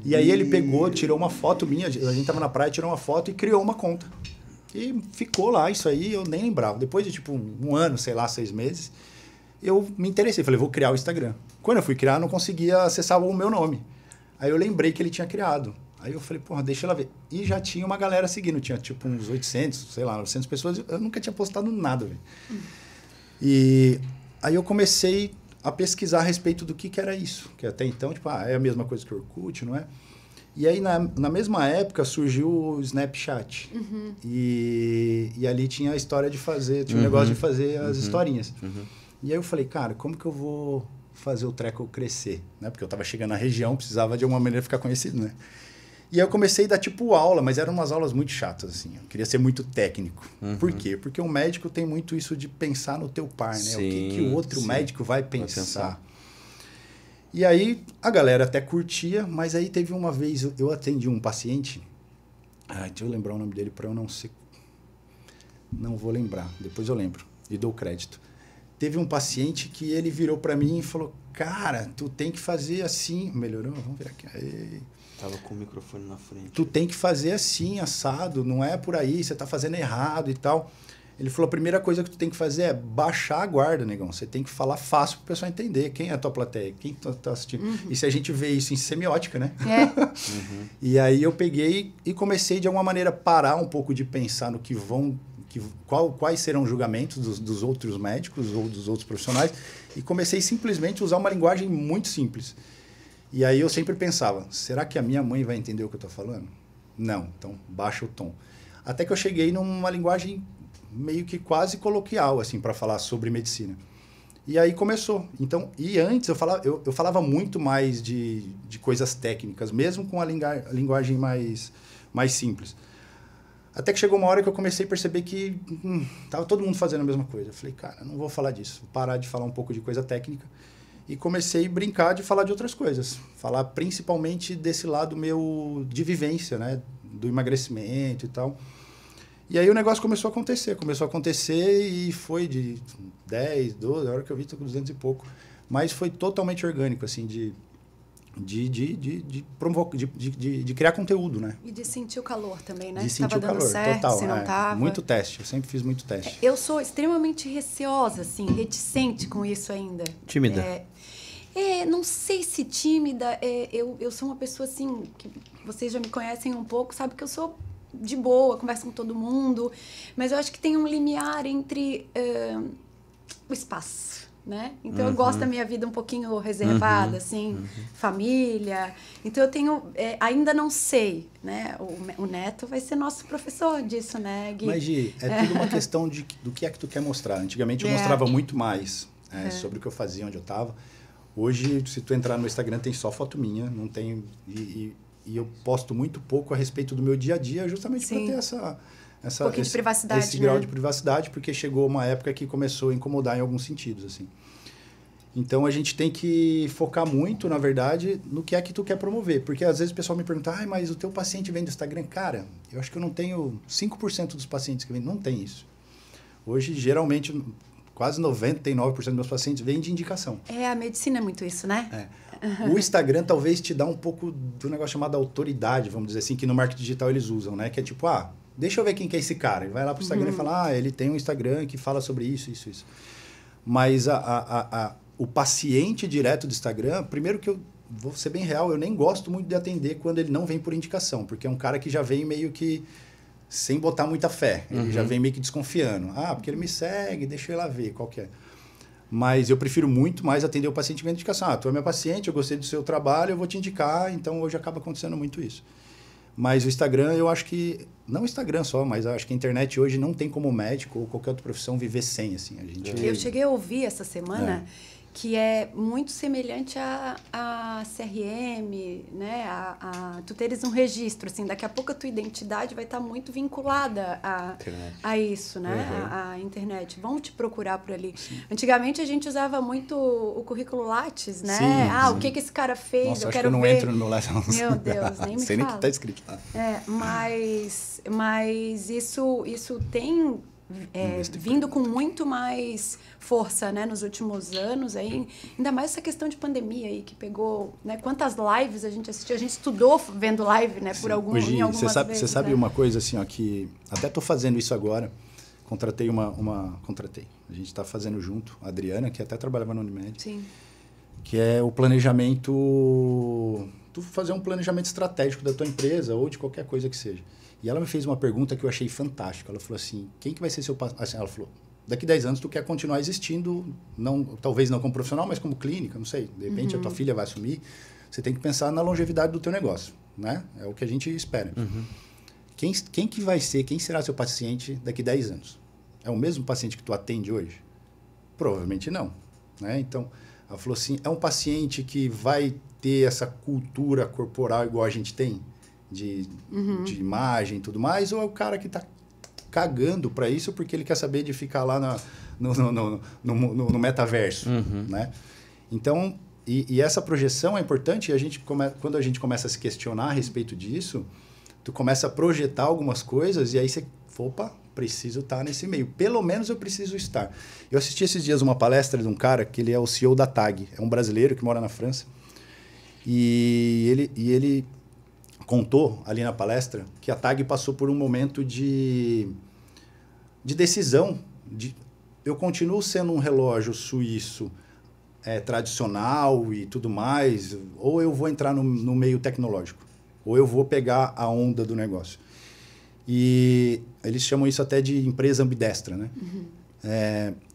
E aí ele pegou, tirou uma foto minha, a gente tava na praia, tirou uma foto e criou uma conta. E ficou lá, isso aí eu nem lembrava. Depois de tipo um ano, sei lá, 6 meses, eu me interessei. Falei, vou criar o Instagram. Quando eu fui criar, eu não conseguia acessar o meu nome. Aí eu lembrei que ele tinha criado. Aí eu falei, porra, deixa ela ver. E já tinha uma galera seguindo. Tinha tipo uns 800, sei lá, 900 pessoas. Eu nunca tinha postado nada, velho. E aí eu comecei a pesquisar a respeito do que era isso. Que até então, tipo, é a mesma coisa que o Orkut, não é? E aí, na mesma época, surgiu o Snapchat. E ali tinha a história de fazer, tinha o negócio de fazer as historinhas. E aí eu falei, cara, como que eu vou fazer o treco crescer? Né? Porque eu tava chegando na região, precisava de alguma maneira ficar conhecido, né? E aí eu comecei a dar tipo aula, mas eram umas aulas muito chatas, assim. Eu queria ser muito técnico. Por quê? Porque o médico tem muito isso de pensar no teu par, né? Sim, o que o outro médico vai pensar. E aí a galera até curtia, mas aí teve uma vez, eu atendi um paciente, deixa eu lembrar o nome dele para eu não ser... Não vou lembrar, depois eu lembro e dou crédito. Teve um paciente que ele virou para mim e falou, cara, tu tem que fazer assim... Melhorou? Vamos ver aqui. Aí... Tava com o microfone na frente. Tu tem que fazer assim, assado, não é por aí, você tá fazendo errado e tal. Ele falou, a primeira coisa que tu tem que fazer é baixar a guarda, negão. Você tem que falar fácil pro pessoal entender quem é a tua plateia, quem tu tá assistindo. E se a gente vê isso em semiótica, né? E aí eu peguei e comecei, de alguma maneira, parar um pouco de pensar no que vão... quais serão os julgamentos dos outros médicos ou dos outros profissionais. E comecei simplesmente a usar uma linguagem muito simples. E aí eu sempre pensava, será que a minha mãe vai entender o que eu estou falando? Não, então baixa o tom. Até que eu cheguei numa linguagem meio que quase coloquial, assim, para falar sobre medicina. E aí começou. Então, e antes eu falava muito mais de coisas técnicas, mesmo com a linguagem mais simples. Até que chegou uma hora que eu comecei a perceber que tava todo mundo fazendo a mesma coisa. Eu falei, cara, não vou falar disso, vou parar de falar um pouco de coisa técnica. E comecei a brincar de falar de outras coisas. Falar principalmente desse lado meu de vivência, né? Do emagrecimento e tal. E aí o negócio começou a acontecer. E foi de 10, 12, a hora que eu vi, tô com 200 e pouco. Mas foi totalmente orgânico, assim, de criar conteúdo, né? E de sentir o calor também, né? De sentir o calor, certo, total. se não tava. Muito teste, eu sempre fiz muito teste. Eu sou extremamente receosa, assim, reticente com isso ainda. Tímida? Não sei se tímida. Eu sou uma pessoa, assim, que vocês já me conhecem um pouco, sabe que eu sou de boa, converso com todo mundo, mas eu acho que tem um limiar entre o espaço. Né? Então eu gosto da minha vida um pouquinho reservada, assim, família. Então eu tenho, ainda não sei, né? O Neto vai ser nosso professor disso, né, Gui? Mas, Gi, tudo uma questão do que é que tu quer mostrar. Antigamente eu mostrava muito mais sobre o que eu fazia, onde eu estava. Hoje, se tu entrar no Instagram, tem só foto minha, não tem... E eu posto muito pouco a respeito do meu dia a dia, justamente para ter um pouquinho de privacidade, esse grau de privacidade, porque chegou uma época que começou a incomodar em alguns sentidos, assim. Então, a gente tem que focar muito, na verdade, no que é que tu quer promover. Porque, às vezes, o pessoal me pergunta, mas o teu paciente vem do Instagram? Cara, eu acho que eu não tenho 5% dos pacientes que vêm. Não tem isso. Hoje, geralmente, quase 99% dos meus pacientes vêm de indicação. A medicina é muito isso, né? O Instagram talvez te dá um pouco do negócio chamado autoridade, vamos dizer assim, que no marketing digital eles usam, né? Que é tipo, deixa eu ver quem que é esse cara. E vai lá pro Instagram e fala, ele tem um Instagram que fala sobre isso. Mas o paciente direto do Instagram, primeiro que eu vou ser bem real, eu nem gosto muito de atender quando ele não vem por indicação, porque é um cara que já vem meio que sem botar muita fé. Ele já vem meio que desconfiando. Porque ele me segue, deixa eu ir lá ver qual que é. Mas eu prefiro muito mais atender o paciente com indicação. Tu é meu paciente, eu gostei do seu trabalho, eu vou te indicar. Então, hoje acaba acontecendo muito isso. Mas o Instagram, eu acho que... Não o Instagram só, mas eu acho que a internet hoje não tem como médico ou qualquer outra profissão viver sem, assim. Eu cheguei a ouvir essa semana que é muito semelhante a CRM, né? Tu teres um registro, assim, daqui a pouco a tua identidade vai estar muito vinculada a isso, né? A internet. Vão te procurar por ali. Sim. Antigamente a gente usava muito o currículo Lattes, né? Sim, o que esse cara fez? Nossa, eu acho quero que eu não ver. entro no meu Lattes. Meu Deus, nem me sei fala. nem o que está escrito lá. Mas isso tem... vindo com muito mais força, né, nos últimos anos, aí, ainda mais essa questão de pandemia aí, que pegou, né, quantas lives a gente assistiu, a gente estudou vendo live, né, por algumas vezes. Você sabe uma coisa, assim, que até estou fazendo isso agora, contratei a gente está fazendo junto, a Adriana, que até trabalhava na Unimed, sim, que é o planejamento, tu fazer um planejamento estratégico da tua empresa ou de qualquer coisa que seja. E ela me fez uma pergunta que eu achei fantástica. Ela falou assim, quem que vai ser seu paciente? Assim, ela falou, daqui 10 anos tu quer continuar existindo, não, talvez não como profissional, mas como clínica, não sei. De repente a tua filha vai assumir. Você tem que pensar na longevidade do teu negócio, né? É o que a gente espera. Quem que vai ser, quem será seu paciente daqui 10 anos? É o mesmo paciente que tu atende hoje? Provavelmente não, né? Então, ela falou assim, é um paciente que vai ter essa cultura corporal igual a gente tem? De imagem e tudo mais? Ou é o cara que está cagando para isso porque ele quer saber de ficar lá no metaverso, né? Então, e essa projeção é importante, e quando a gente começa a se questionar a respeito disso, tu começa a projetar algumas coisas e aí você, opa, preciso estar nesse meio. Pelo menos eu preciso estar. Eu assisti esses dias uma palestra de um cara que ele é o CEO da TAG, é um brasileiro que mora na França, e ele contou ali na palestra que a TAG passou por um momento de decisão. Eu continuo sendo um relógio suíço tradicional e tudo mais, ou eu vou entrar no meio tecnológico, ou eu vou pegar a onda do negócio. E eles chamam isso até de empresa ambidestra, né?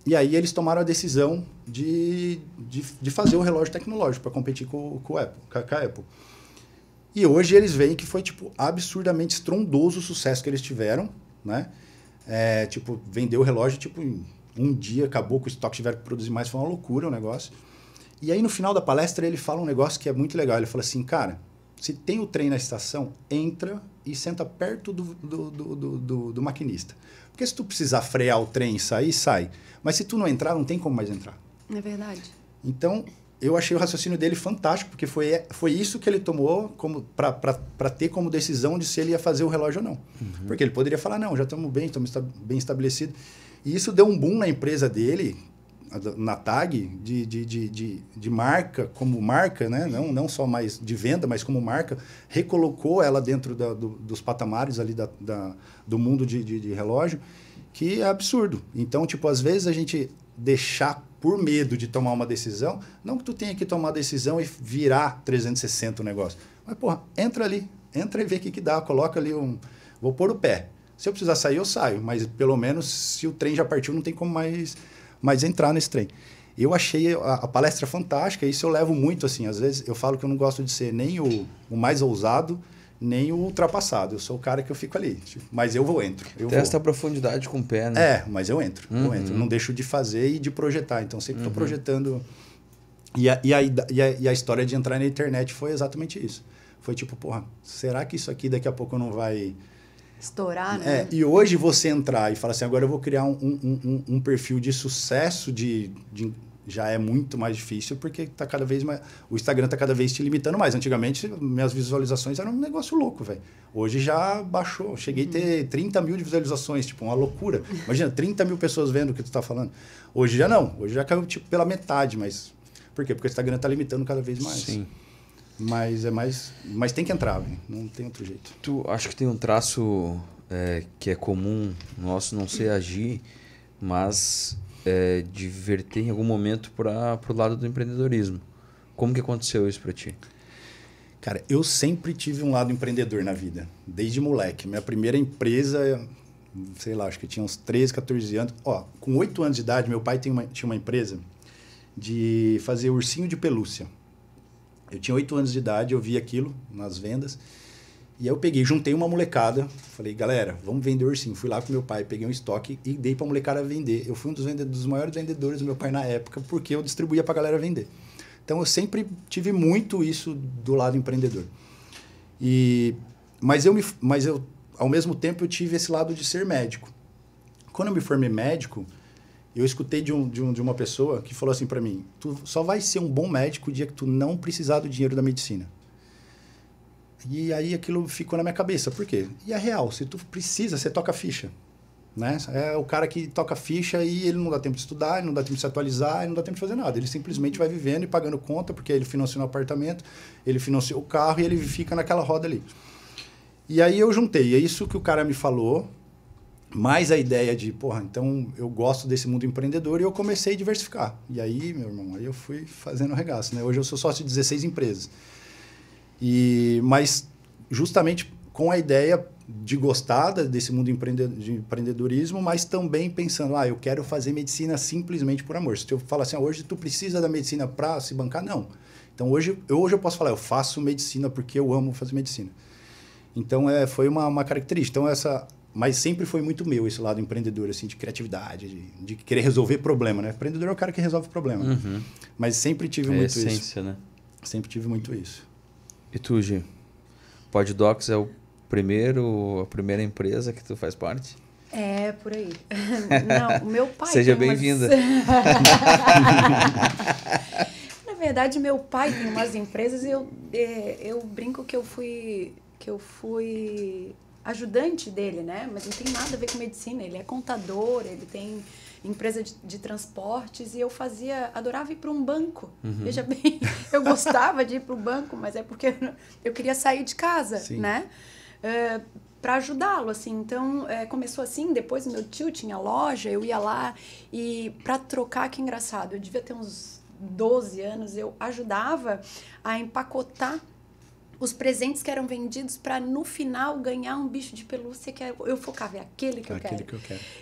E aí eles tomaram a decisão de fazer o relógio tecnológico para competir com a Apple. E hoje eles veem que foi tipo absurdamente estrondoso o sucesso que eles tiveram, né? Tipo, vendeu o relógio tipo em um dia, acabou com o estoque, tiveram que produzir mais, foi uma loucura o negócio. E aí no final da palestra ele fala um negócio que é muito legal, ele fala assim, cara, se tem o trem na estação, entra e senta perto do maquinista. Porque se tu precisar frear o trem e sair, sai. Mas se tu não entrar, não tem como mais entrar. É verdade. Então, eu achei o raciocínio dele fantástico, porque foi isso que ele tomou para ter como decisão de se ele ia fazer o relógio ou não. Porque ele poderia falar, não, já estamos bem estabelecidos. E isso deu um boom na empresa dele, na TAG, de marca, como marca, né? Não só mais de venda, mas como marca, recolocou ela dentro dos patamares ali do mundo de relógio, que é absurdo. Então, tipo, às vezes a gente deixar por medo de tomar uma decisão, não que tu tenha que tomar a decisão e virar 360 o negócio, mas, porra, entra ali, entra e vê o que dá, coloca ali vou pôr o pé. Se eu precisar sair, eu saio, mas pelo menos se o trem já partiu, não tem como mais entrar nesse trem. Eu achei a palestra fantástica, isso eu levo muito, assim, às vezes eu falo que eu não gosto de ser nem o mais ousado, nem o ultrapassado. Eu sou o cara que eu fico ali, tipo, mas eu entro. Testa a profundidade com o pé, né? Mas eu entro. Não deixo de fazer e de projetar. Então, sempre estou projetando. E a história de entrar na internet foi exatamente isso. Foi tipo, porra, será que isso aqui daqui a pouco não vai... estourar, né? E hoje você entrar e falar assim, agora eu vou criar um perfil de sucesso já é muito mais difícil, porque tá cada vez mais, o Instagram está cada vez te limitando mais. Antigamente, minhas visualizações eram um negócio louco, velho. Hoje já baixou. Cheguei a ter 30 mil de visualizações, tipo, uma loucura. Imagina, 30 mil pessoas vendo o que tu está falando. Hoje já não. Hoje já caiu tipo, pela metade, mas... Por quê? Porque o Instagram está limitando cada vez mais. Sim. Mas tem que entrar, velho. Não tem outro jeito. Tu acho que tem um traço que é comum nosso, não sei agir, mas... de verter em algum momento para o lado do empreendedorismo. Como que aconteceu isso para ti? Cara, eu sempre tive um lado empreendedor na vida, desde moleque. Minha primeira empresa, sei lá, acho que eu tinha uns 13, 14 anos. Com 8 anos de idade, meu pai tinha uma empresa de fazer ursinho de pelúcia. Eu tinha 8 anos de idade, eu vi aquilo nas vendas. E aí eu juntei uma molecada, falei, galera, vamos vender ursinho. Fui lá com meu pai, peguei um estoque e dei pra molecada vender. Eu fui um dos maiores vendedores do meu pai na época, porque eu distribuía pra galera vender. Então, eu sempre tive muito isso do lado empreendedor. Mas eu, ao mesmo tempo, eu tive esse lado de ser médico. Quando eu me formei médico, eu escutei de uma pessoa que falou assim pra mim, tu só vai ser um bom médico o dia que tu não precisar do dinheiro da medicina. E aí aquilo ficou na minha cabeça. Por quê? E é real. Se tu precisa, você toca ficha. Né? É o cara que toca ficha e ele não dá tempo de estudar, ele não dá tempo de se atualizar, ele não dá tempo de fazer nada. Ele simplesmente vai vivendo e pagando conta, porque ele financiou o apartamento, ele financiou o carro e ele fica naquela roda ali. E aí eu juntei. É isso que o cara me falou, mais a ideia de, porra, então eu gosto desse mundo empreendedor e eu comecei a diversificar. E aí, meu irmão, aí eu fui fazendo regaço. Né? Hoje eu sou sócio de 16 empresas. Mas justamente com a ideia de gostar desse mundo de empreendedorismo, mas também pensando, eu quero fazer medicina simplesmente por amor. Se eu falar assim, hoje tu precisa da medicina para se bancar, não. Então hoje eu posso falar, eu faço medicina porque eu amo fazer medicina. Então foi uma característica. Então mas sempre foi muito meu esse lado empreendedor, assim, de criatividade, de querer resolver problema, né? Empreendedor é o cara que resolve problema. Uhum. Mas sempre tive muito essência, isso. Né? Sempre tive muito isso. E tu, Gi? Poddocs é a primeira empresa que tu faz parte? É, por aí. Não, o meu pai... Seja bem-vinda. Na verdade, meu pai tem umas empresas e eu brinco que eu fui ajudante dele, né? Mas não tem nada a ver com medicina. Ele é contador, ele tem empresa de transportes e eu adorava ir para um banco. Veja bem, eu gostava de ir para o banco, mas é porque eu queria sair de casa, Sim. né? Para ajudá-lo, assim. Então, começou assim, depois meu tio tinha loja, eu ia lá e para trocar, que engraçado, eu devia ter uns 12 anos, eu ajudava a empacotar os presentes que eram vendidos para, no final, ganhar um bicho de pelúcia que eu focava, é aquele que eu quero.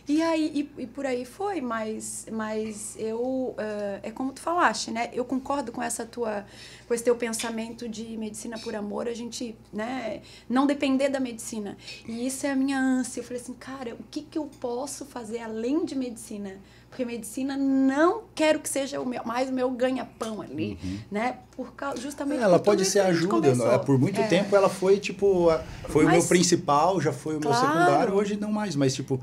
E aí, e por aí foi, mas eu, é como tu falaste, né? Eu concordo com esse teu pensamento de medicina por amor, a gente, né, não depender da medicina. E isso é a minha ânsia. Eu falei assim, cara, o que eu posso fazer além de medicina? Porque medicina não quero que seja mais o meu ganha-pão ali, né? Justamente ela pode ser ajuda. Por muito tempo ela foi, tipo, foi o meu principal, já foi o meu secundário, hoje não mais, mas, tipo,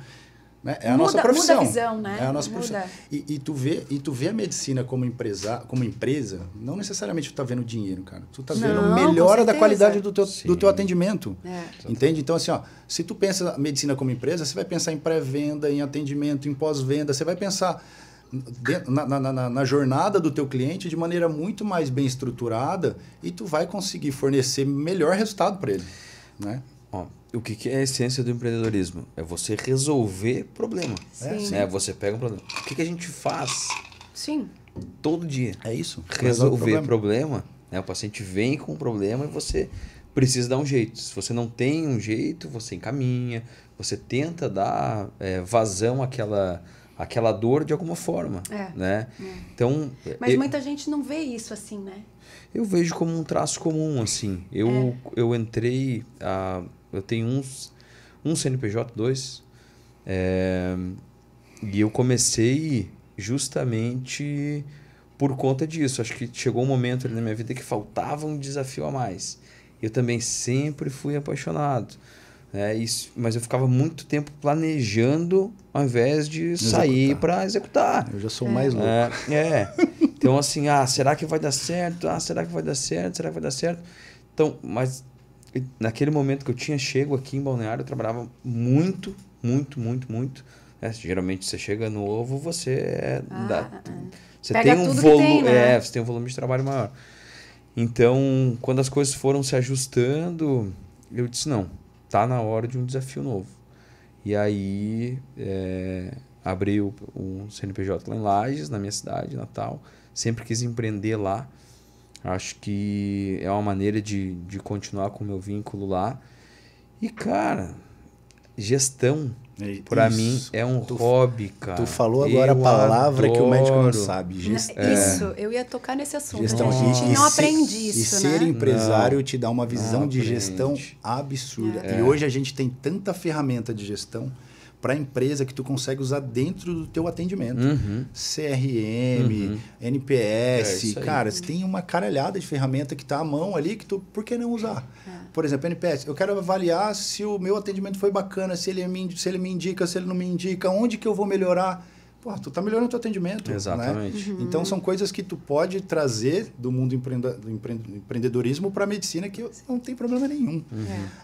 né? É a nossa profissão. Muda a visão, né? É a nossa profissão. E tu vê a medicina como empresa, não necessariamente tu tá vendo dinheiro, cara. Tu tá vendo melhora da qualidade do teu atendimento. Entende? Então, assim, se tu pensa a medicina como empresa, você vai pensar em pré-venda, em atendimento, em pós-venda, você vai pensar na jornada do teu cliente de maneira muito mais bem estruturada e tu vai conseguir fornecer melhor resultado para ele, né? O que é a essência do empreendedorismo? É você resolver problema. Você pega um problema. O que a gente faz? Sim. Todo dia. É isso. Resolver problema. O paciente vem com um problema e você precisa dar um jeito. Se você não tem um jeito, você encaminha, você tenta dar vazão àquela dor de alguma forma. Né? Então, mas muita gente não vê isso assim, né? Eu vejo como um traço comum, assim. Eu entrei... Eu tenho um CNPJ, 2, e eu comecei justamente por conta disso. Acho que chegou um momento ali na minha vida que faltava um desafio a mais. Eu também sempre fui apaixonado, mas eu ficava muito tempo planejando ao invés de sair para executar. Eu já sou mais louco. Então, assim, será que vai dar certo? Será que vai dar certo? Será que vai dar certo? Então, mas... Naquele momento que eu tinha chego aqui em Balneário, eu trabalhava muito. Geralmente você chega novo, você tem um volume, você tem um volume de trabalho maior. Então, quando as coisas foram se ajustando, eu disse, não, tá na hora de um desafio novo. E aí, abri um CNPJ lá em Lages, na minha cidade, Natal. Sempre quis empreender lá. Acho que é uma maneira de continuar com o meu vínculo lá. E, cara, gestão, para mim, é um hobby, cara. Tu falou agora a palavra que o médico não sabe. Isso, eu ia tocar nesse assunto. Gestão. A gente não aprende isso, e ser empresário te dá uma visão de gestão absurda. E hoje a gente tem tanta ferramenta de gestão para a empresa que tu consegue usar dentro do teu atendimento. CRM, NPS, cara, você tem uma caralhada de ferramenta que está à mão ali que tu, por que não usar? Por exemplo, NPS, eu quero avaliar se o meu atendimento foi bacana, se ele me indica, se ele não me indica, onde que eu vou melhorar. Pô, tu tá melhorando o teu atendimento. Exatamente. Né? Então, são coisas que tu pode trazer do mundo do empreendedorismo para a medicina que não tem problema nenhum.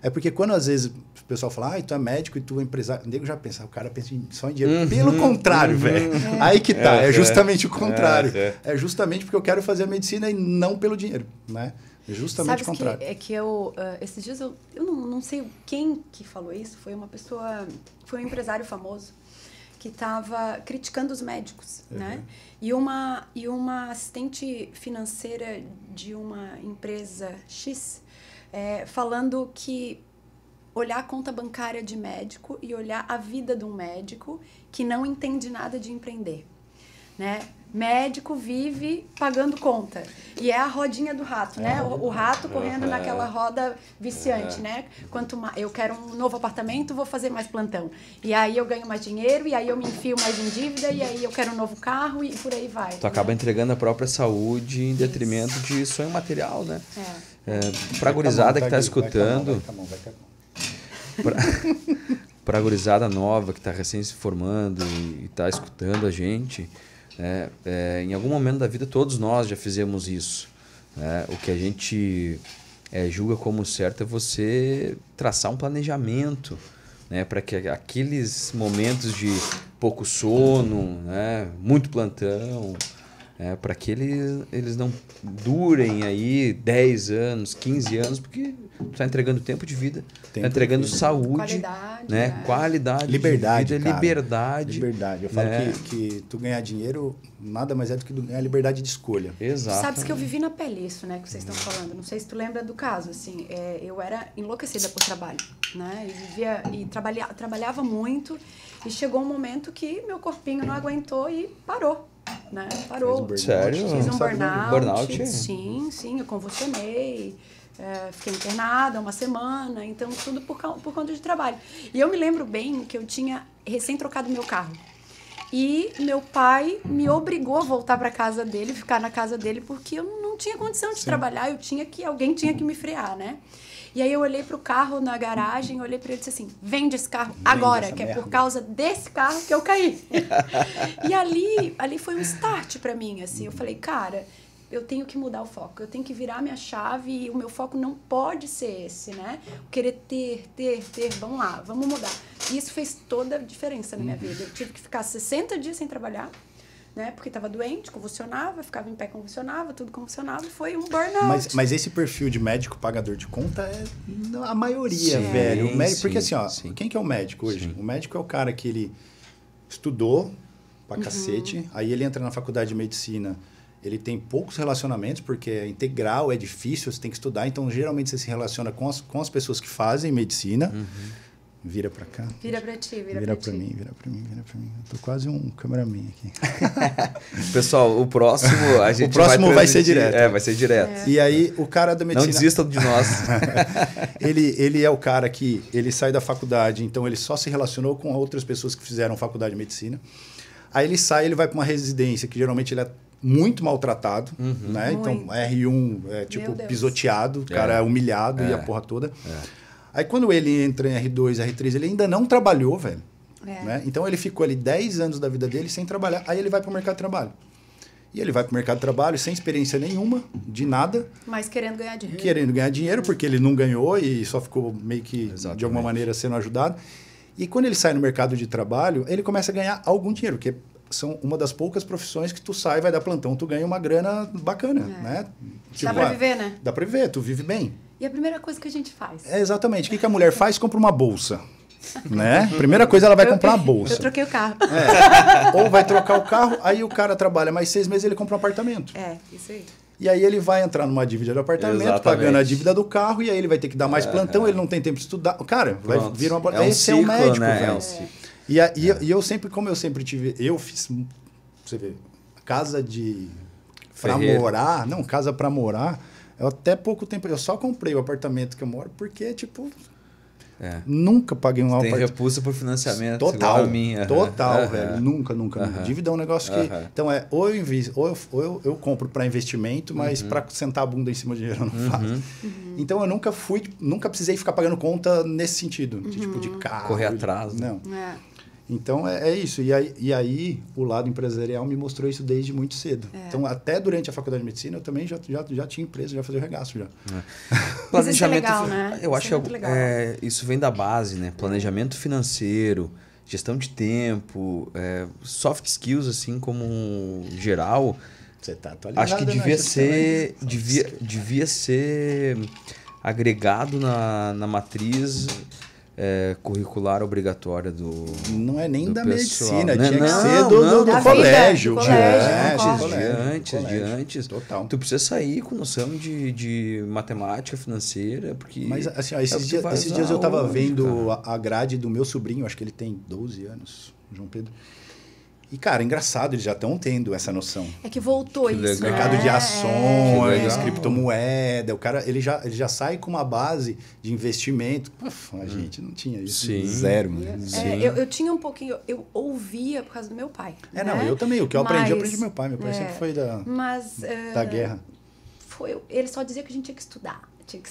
É porque quando, às vezes, o pessoal fala, tu é médico e tu é empresário, o nego já pensa, o cara pensa só em dinheiro. Pelo contrário, velho. Aí que tá, é justamente o contrário. É justamente porque eu quero fazer a medicina e não pelo dinheiro, né? É justamente o contrário. Esses dias eu não sei quem que falou isso, foi um empresário famoso que estava criticando os médicos, né? E uma assistente financeira de uma empresa X falando que olhar a conta bancária de médico e olhar a vida de um médico que não entende nada de empreender, né? Médico vive pagando conta. E é a rodinha do rato, né? O rato correndo naquela roda viciante, né? Quanto mais eu quero um novo apartamento, vou fazer mais plantão. E aí eu ganho mais dinheiro, e aí eu me enfio mais em dívida, e aí eu quero um novo carro, e por aí vai. Tu acaba entregando a própria saúde em detrimento de sonho material, né? Pra gurizada que tá escutando... Pra gurizada nova que tá recém se formando e tá escutando a gente... em algum momento da vida todos nós já fizemos isso. O que a gente julga como certo é você traçar um planejamento, né, para que aqueles momentos de pouco sono, né, muito plantão, para que eles não durem aí 10 anos, 15 anos, porque tu está entregando tempo de vida, está entregando saúde, qualidade, né? Qualidade, liberdade, de vida, cara. liberdade. Liberdade. Eu falo que tu ganhar dinheiro nada mais é do que ganhar liberdade de escolha. Exato. Sabes que eu vivi na pele isso, né, que vocês estão falando. Não sei se tu lembra do caso, assim, eu era enlouquecida por trabalho, né, trabalhava muito, e chegou um momento que meu corpinho não aguentou e parou. Né? Parou. Sério? Fiz um burnout. Burnout? Sim, eu convulsionei. Fiquei internada uma semana, então tudo por conta de trabalho. E eu me lembro bem que eu tinha recém trocado meu carro. E meu pai me obrigou a voltar para casa dele, ficar na casa dele, porque eu não tinha condição de trabalhar, alguém tinha que me frear, né? E aí eu olhei pro carro na garagem, olhei para ele e disse assim, vende esse carro agora, que é por causa desse carro que eu caí. E ali foi um start para mim, assim, eu falei, cara, eu tenho que mudar o foco, eu tenho que virar minha chave e o meu foco não pode ser esse, né? Querer ter, vamos lá, vamos mudar. E isso fez toda a diferença na minha vida. Eu tive que ficar 60 dias sem trabalhar, né? Porque estava doente, convulsionava, ficava em pé, convulsionava, tudo convulsionava, e foi um burnout. Mas esse perfil de médico pagador de conta é a maioria, velho. O médico, porque assim, ó, quem que é o médico hoje? Sim. O médico é o cara que ele estudou pra cacete, aí ele entra na faculdade de medicina, ele tem poucos relacionamentos, porque é integral, é difícil, você tem que estudar, então geralmente você se relaciona com as pessoas que fazem medicina. Vira pra cá. Vira pra ti, vira pra mim. Eu tô quase um cameraman aqui. Pessoal, o próximo a gente vai ser direto. Vai ser direto. E aí, o cara da medicina... Não desistam de nós. ele é o cara que ele sai da faculdade, então ele só se relacionou com outras pessoas que fizeram faculdade de medicina. Aí ele sai, ele vai pra uma residência, que geralmente ele é muito maltratado, né? Muito. Então, R1 é tipo pisoteado, o cara é humilhado e a porra toda. Aí quando ele entra em R2, R3, ele ainda não trabalhou, velho. Né? Então ele ficou ali 10 anos da vida dele sem trabalhar. Aí ele vai para o mercado de trabalho. E ele vai para o mercado de trabalho sem experiência nenhuma, de nada. Mas querendo ganhar dinheiro. Querendo ganhar dinheiro, porque ele não ganhou e só ficou meio que, de alguma maneira, sendo ajudado. E quando ele sai no mercado de trabalho, ele começa a ganhar algum dinheiro, porque são uma das poucas profissões que tu sai, vai dar plantão, tu ganha uma grana bacana, né? Tipo, dá pra viver, né? Dá pra viver, tu vive bem. E a primeira coisa que a gente faz? Exatamente. O que a mulher faz? Compra uma bolsa. Né? Primeira coisa, ela vai comprar uma bolsa. Eu troquei o carro. Ou vai trocar o carro, aí o cara trabalha mais 6 meses, ele compra um apartamento. Isso aí. E aí ele vai entrar numa dívida de apartamento, pagando a dívida do carro, e aí ele vai ter que dar mais plantão, ele não tem tempo de estudar. Cara, vai vir uma... Esse é um médico, velho. E eu sempre, como eu sempre tive... Eu fiz, você vê, casa pra morar... Não, casa pra morar... Eu até pouco tempo... Eu só comprei o apartamento que eu moro porque, tipo... Nunca paguei um apartamento. Tem repulsa por financiamento. Total, velho. Nunca. Dívida é um negócio que... Então, ou eu invisto, ou eu compro para investimento, mas para sentar a bunda em cima do dinheiro eu não faço. Então, eu nunca precisei ficar pagando conta nesse sentido. Tipo, de carro. Correr atrás. Não. Então, é isso. E aí, o lado empresarial me mostrou isso desde muito cedo. Então, até durante a faculdade de medicina, eu também já tinha empresa, já fazia o regaço. Já. Mas isso é legal, né? Eu acho que isso vem da base, né? Planejamento financeiro, gestão de tempo, soft skills, assim, como geral. Você tá atualizado. Acho que devia ser agregado na matriz curricular obrigatória do Não é nem do da pessoal, medicina, né? tinha que Não, ser do Da vida, colégio. do colégio, De antes. Total. Tu precisa sair com noção de matemática financeira, porque... Mas assim, ó, é o esses que tu vai dias usar eu tava hoje, vendo cara. a grade do meu sobrinho, acho que ele tem 12 anos, João Pedro. E, cara, engraçado, eles já estão tendo essa noção. É que voltou Que isso, legal. né? Mercado de Que ações, legal. criptomoeda, o cara, ele já sai com uma base de investimento. Uf, a gente não tinha isso. Sim. Zero, mano. Sim. Eu tinha um pouquinho, eu ouvia por causa do meu pai. É, né? não, eu também. O que eu aprendi do meu pai. Meu pai é, sempre foi Mas da guerra. ele só dizia que a gente tinha que estudar. Tinha que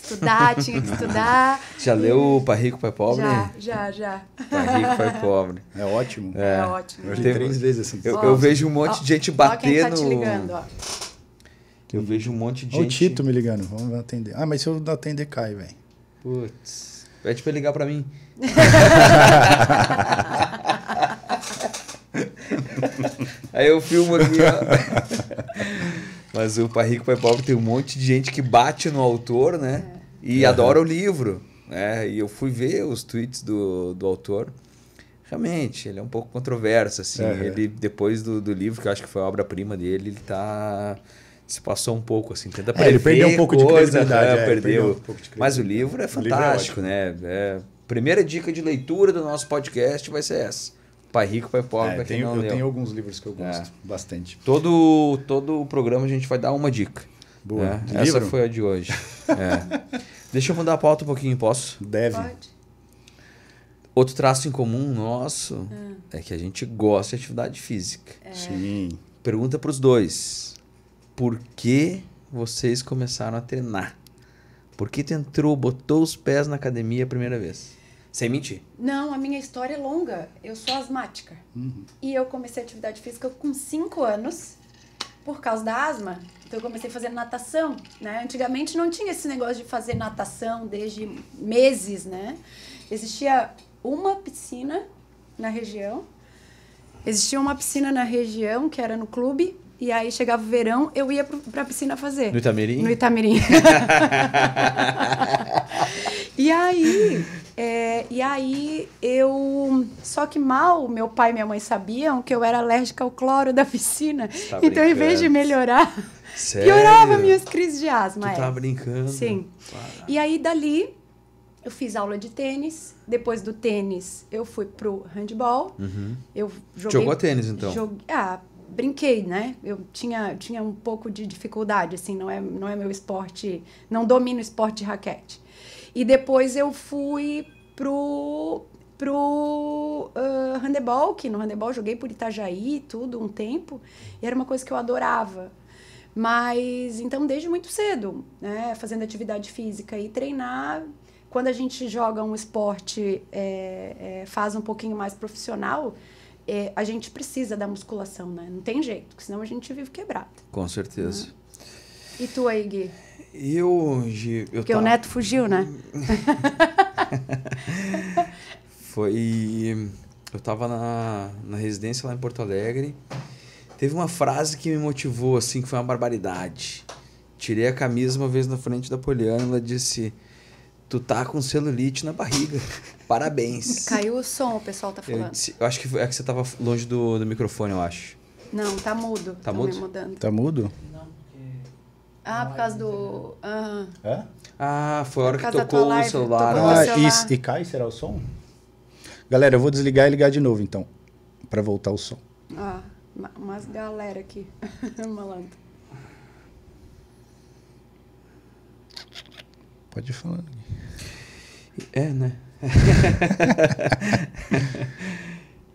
estudar. Já leu o Pai Rico, Pai Pobre? Já. Pai Rico, Pai Pobre. É ótimo. É ótimo. Eu li Teve- 3 vezes essa Eu vejo um monte de gente Ó quem bater tá te no... ligando, ó. Eu vejo um monte de Ó, o gente... Tito me ligando. Vamos atender. Ah, mas se eu não atender, cai, velho. Putz. Pede pra ele ligar pra mim. Aí eu filmo aqui, ó. Mas o Pai Rico, Pai Pobre tem um monte de gente que bate no autor, né? E adora o livro. Né? E eu fui ver os tweets do autor. Realmente, ele é um pouco controverso, assim. Ele, depois do livro, que eu acho que foi a obra-prima dele, ele tá... Se passou um pouco, assim. Tenta prever ele perdeu um pouco de credibilidade. Perdeu. Um pouco de Mas o credibilidade. livro é O livro é fantástico, ótimo. né? Primeira dica de leitura do nosso podcast vai ser essa. Pai Rico, Pai Pobre, pra quem não eu leu. tenho alguns livros que eu gosto bastante. Todo o programa a gente vai dar uma dica. Boa. Né? De Essa livro? foi a de hoje. Deixa eu mudar a pauta um pouquinho, posso? Deve. Pode. Outro traço em comum nosso é que a gente gosta de atividade física. Sim. Pergunta pros dois. Por que vocês começaram a treinar? Por que tu entrou, botou os pés na academia a primeira vez? Sem mentir. Não, a minha história é longa. Eu sou asmática. E eu comecei atividade física com 5 anos, por causa da asma. Então eu comecei a fazer natação, né? Antigamente não tinha esse negócio de fazer natação desde meses, né? Existia uma piscina na região. Que era no clube. E aí chegava o verão, eu ia pra piscina fazer. No Itamirim? No Itamirim. E aí eu... Só que mal meu pai e minha mãe sabiam que eu era alérgica ao cloro da piscina. Tá Então, em vez de brincando. melhorar, Sério? piorava minhas crises de asma. Tu tá brincando? Sim. Para. E aí, dali, eu fiz aula de tênis. Depois do tênis, eu fui pro handball. Eu joguei... Jogou tênis, então? Brinquei, né? Eu tinha um pouco de dificuldade, assim, não é meu esporte, não domino esporte de raquete. E depois eu fui pro handebol, que no handebol eu joguei por Itajaí, tudo, um tempo, e era uma coisa que eu adorava. Mas, então, desde muito cedo, né, fazendo atividade física e treinar, quando a gente joga um esporte, faz um pouquinho mais profissional, a gente precisa da musculação, né? Não tem jeito, porque senão a gente vive quebrado. Com certeza. E tu aí, Gui? Porque o Neto fugiu, né? Eu tava na residência lá em Porto Alegre. Teve uma frase que me motivou, assim, que foi uma barbaridade. Tirei a camisa uma vez na frente da Poliana, ela disse: tu tá com celulite na barriga. Parabéns. Caiu o som, o pessoal tá falando. Eu acho que é que você tava longe do microfone, eu acho. Não, tá mudo. Tá Tão mudo? me mudando. Tá mudo? Por causa do... É? Ah, foi a hora Por que causa da tocou tua o live, celular. tocou o né? celular. E cai, será o som? Galera, eu vou desligar e ligar de novo, então. Pra voltar o som. Umas galera aqui. Malandro. Pode ir falando. É, né?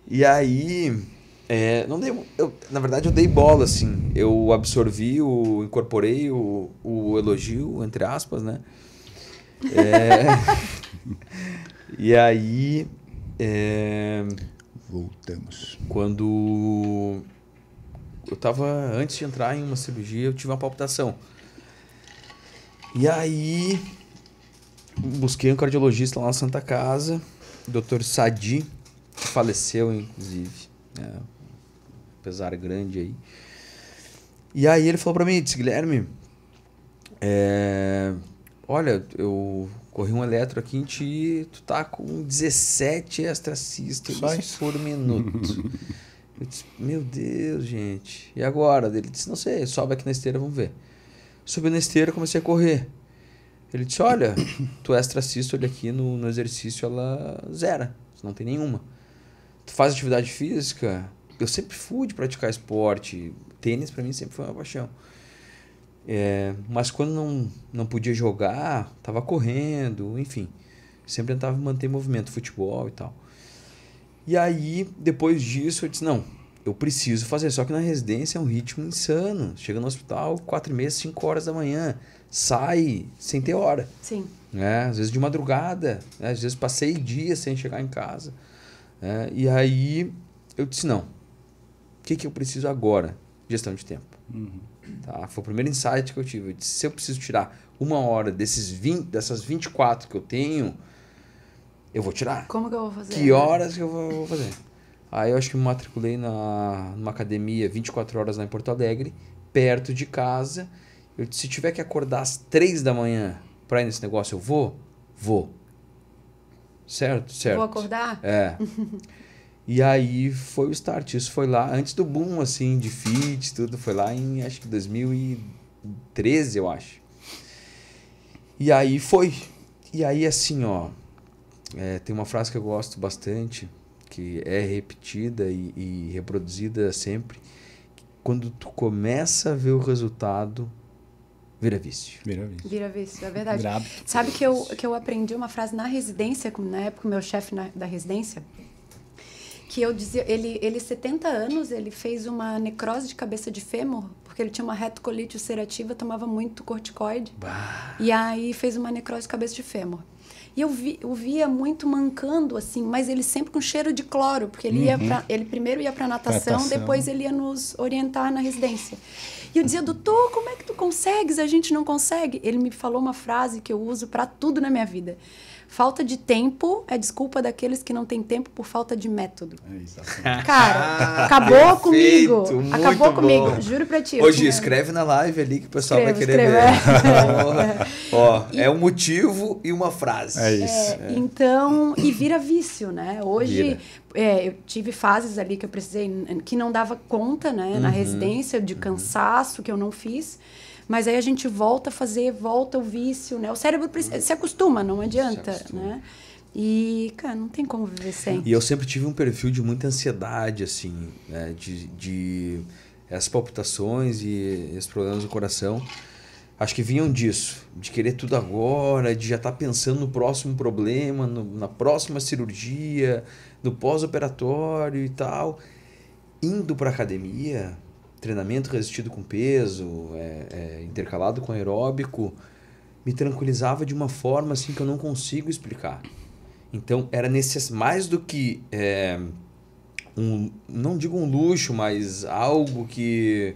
E aí, na verdade eu dei bola, assim. Eu absorvi, incorporei o elogio, entre aspas, né? E aí, Voltamos. quando eu tava, antes de entrar em uma cirurgia, eu tive uma palpitação. E aí, busquei um cardiologista lá na Santa Casa, Dr. Sadi, que faleceu, inclusive. Pesar grande aí. E aí ele falou pra mim, disse: Guilherme, olha, eu corri um eletro aqui em ti, tu tá com 17 extrasístoles por minuto. Eu disse, meu Deus, gente. E agora? Ele disse, não sei, sobe aqui na esteira, vamos ver. Subi na esteira, comecei a correr. Ele disse, olha, tu extrasístole aqui no exercício, ela zera, não tem nenhuma. Tu faz atividade física? Eu sempre fui de praticar esporte. Tênis pra mim sempre foi uma paixão. Mas quando não podia jogar, tava correndo, enfim. Sempre tentava manter movimento, futebol e tal. E aí, depois disso, eu disse, não, eu preciso fazer. Só que na residência é um ritmo insano. Chega no hospital 4h30, 5 horas da manhã. Sai sem ter hora. Sim. Às vezes de madrugada. Às vezes passei dias sem chegar em casa. E aí, eu disse, não. O que eu preciso agora? Gestão de tempo. Tá? Foi o primeiro insight que eu tive. Eu disse, se eu preciso tirar 1 hora dessas 24 que eu tenho, eu vou tirar. Como que eu vou fazer? Que horas que eu vou fazer? Aí eu acho que me matriculei numa academia 24 horas lá em Porto Alegre, perto de casa. Eu disse, se tiver que acordar às 3 da manhã pra ir nesse negócio, eu vou? Vou. Certo? Vou acordar? E aí foi o start. Isso foi lá, antes do boom, assim, de fit, tudo. Foi lá em, acho que 2013, eu acho. E aí foi. E aí, assim, ó... tem uma frase que eu gosto bastante, que é repetida e reproduzida sempre. Quando tu começa a ver o resultado, vira vício. Vira vício, é verdade. Vira Sabe que eu aprendi uma frase na residência, na época o meu chefe da residência, que eu dizia, ele 70 anos, ele fez uma necrose de cabeça de fêmur, porque ele tinha uma retocolite ulcerativa, tomava muito corticoide. E aí fez uma necrose de cabeça de fêmur. E eu via muito mancando, assim, mas ele sempre com cheiro de cloro, porque ele primeiro ia para natação, depois ele ia nos orientar na residência. E eu dizia, doutor, como é que tu consegues? A gente não consegue. Ele me falou uma frase que eu uso para tudo na minha vida. Falta de tempo é desculpa daqueles que não têm tempo por falta de método. Cara, acabou comigo. Acabou comigo, juro pra ti. Hoje, escreve na live ali que o pessoal vai querer ver. É um motivo e uma frase. É isso. Então, e vira vício, né? Hoje, eu tive fases ali que eu precisei, que não dava conta, né? Na residência, de cansaço, que eu não fiz. Mas aí a gente volta o vício, né? O cérebro se acostuma, não adianta, né? E, cara, não tem como viver sem. E eu sempre tive um perfil de muita ansiedade, assim, né? De essas palpitações e esses problemas do coração. Acho que vinham disso, de querer tudo agora, de já estar pensando no próximo problema, na próxima cirurgia, no pós-operatório e tal. Indo para academia... treinamento resistido com peso, intercalado com aeróbico, me tranquilizava de uma forma assim que eu não consigo explicar. Então, era mais do que, não digo um luxo, mas algo que,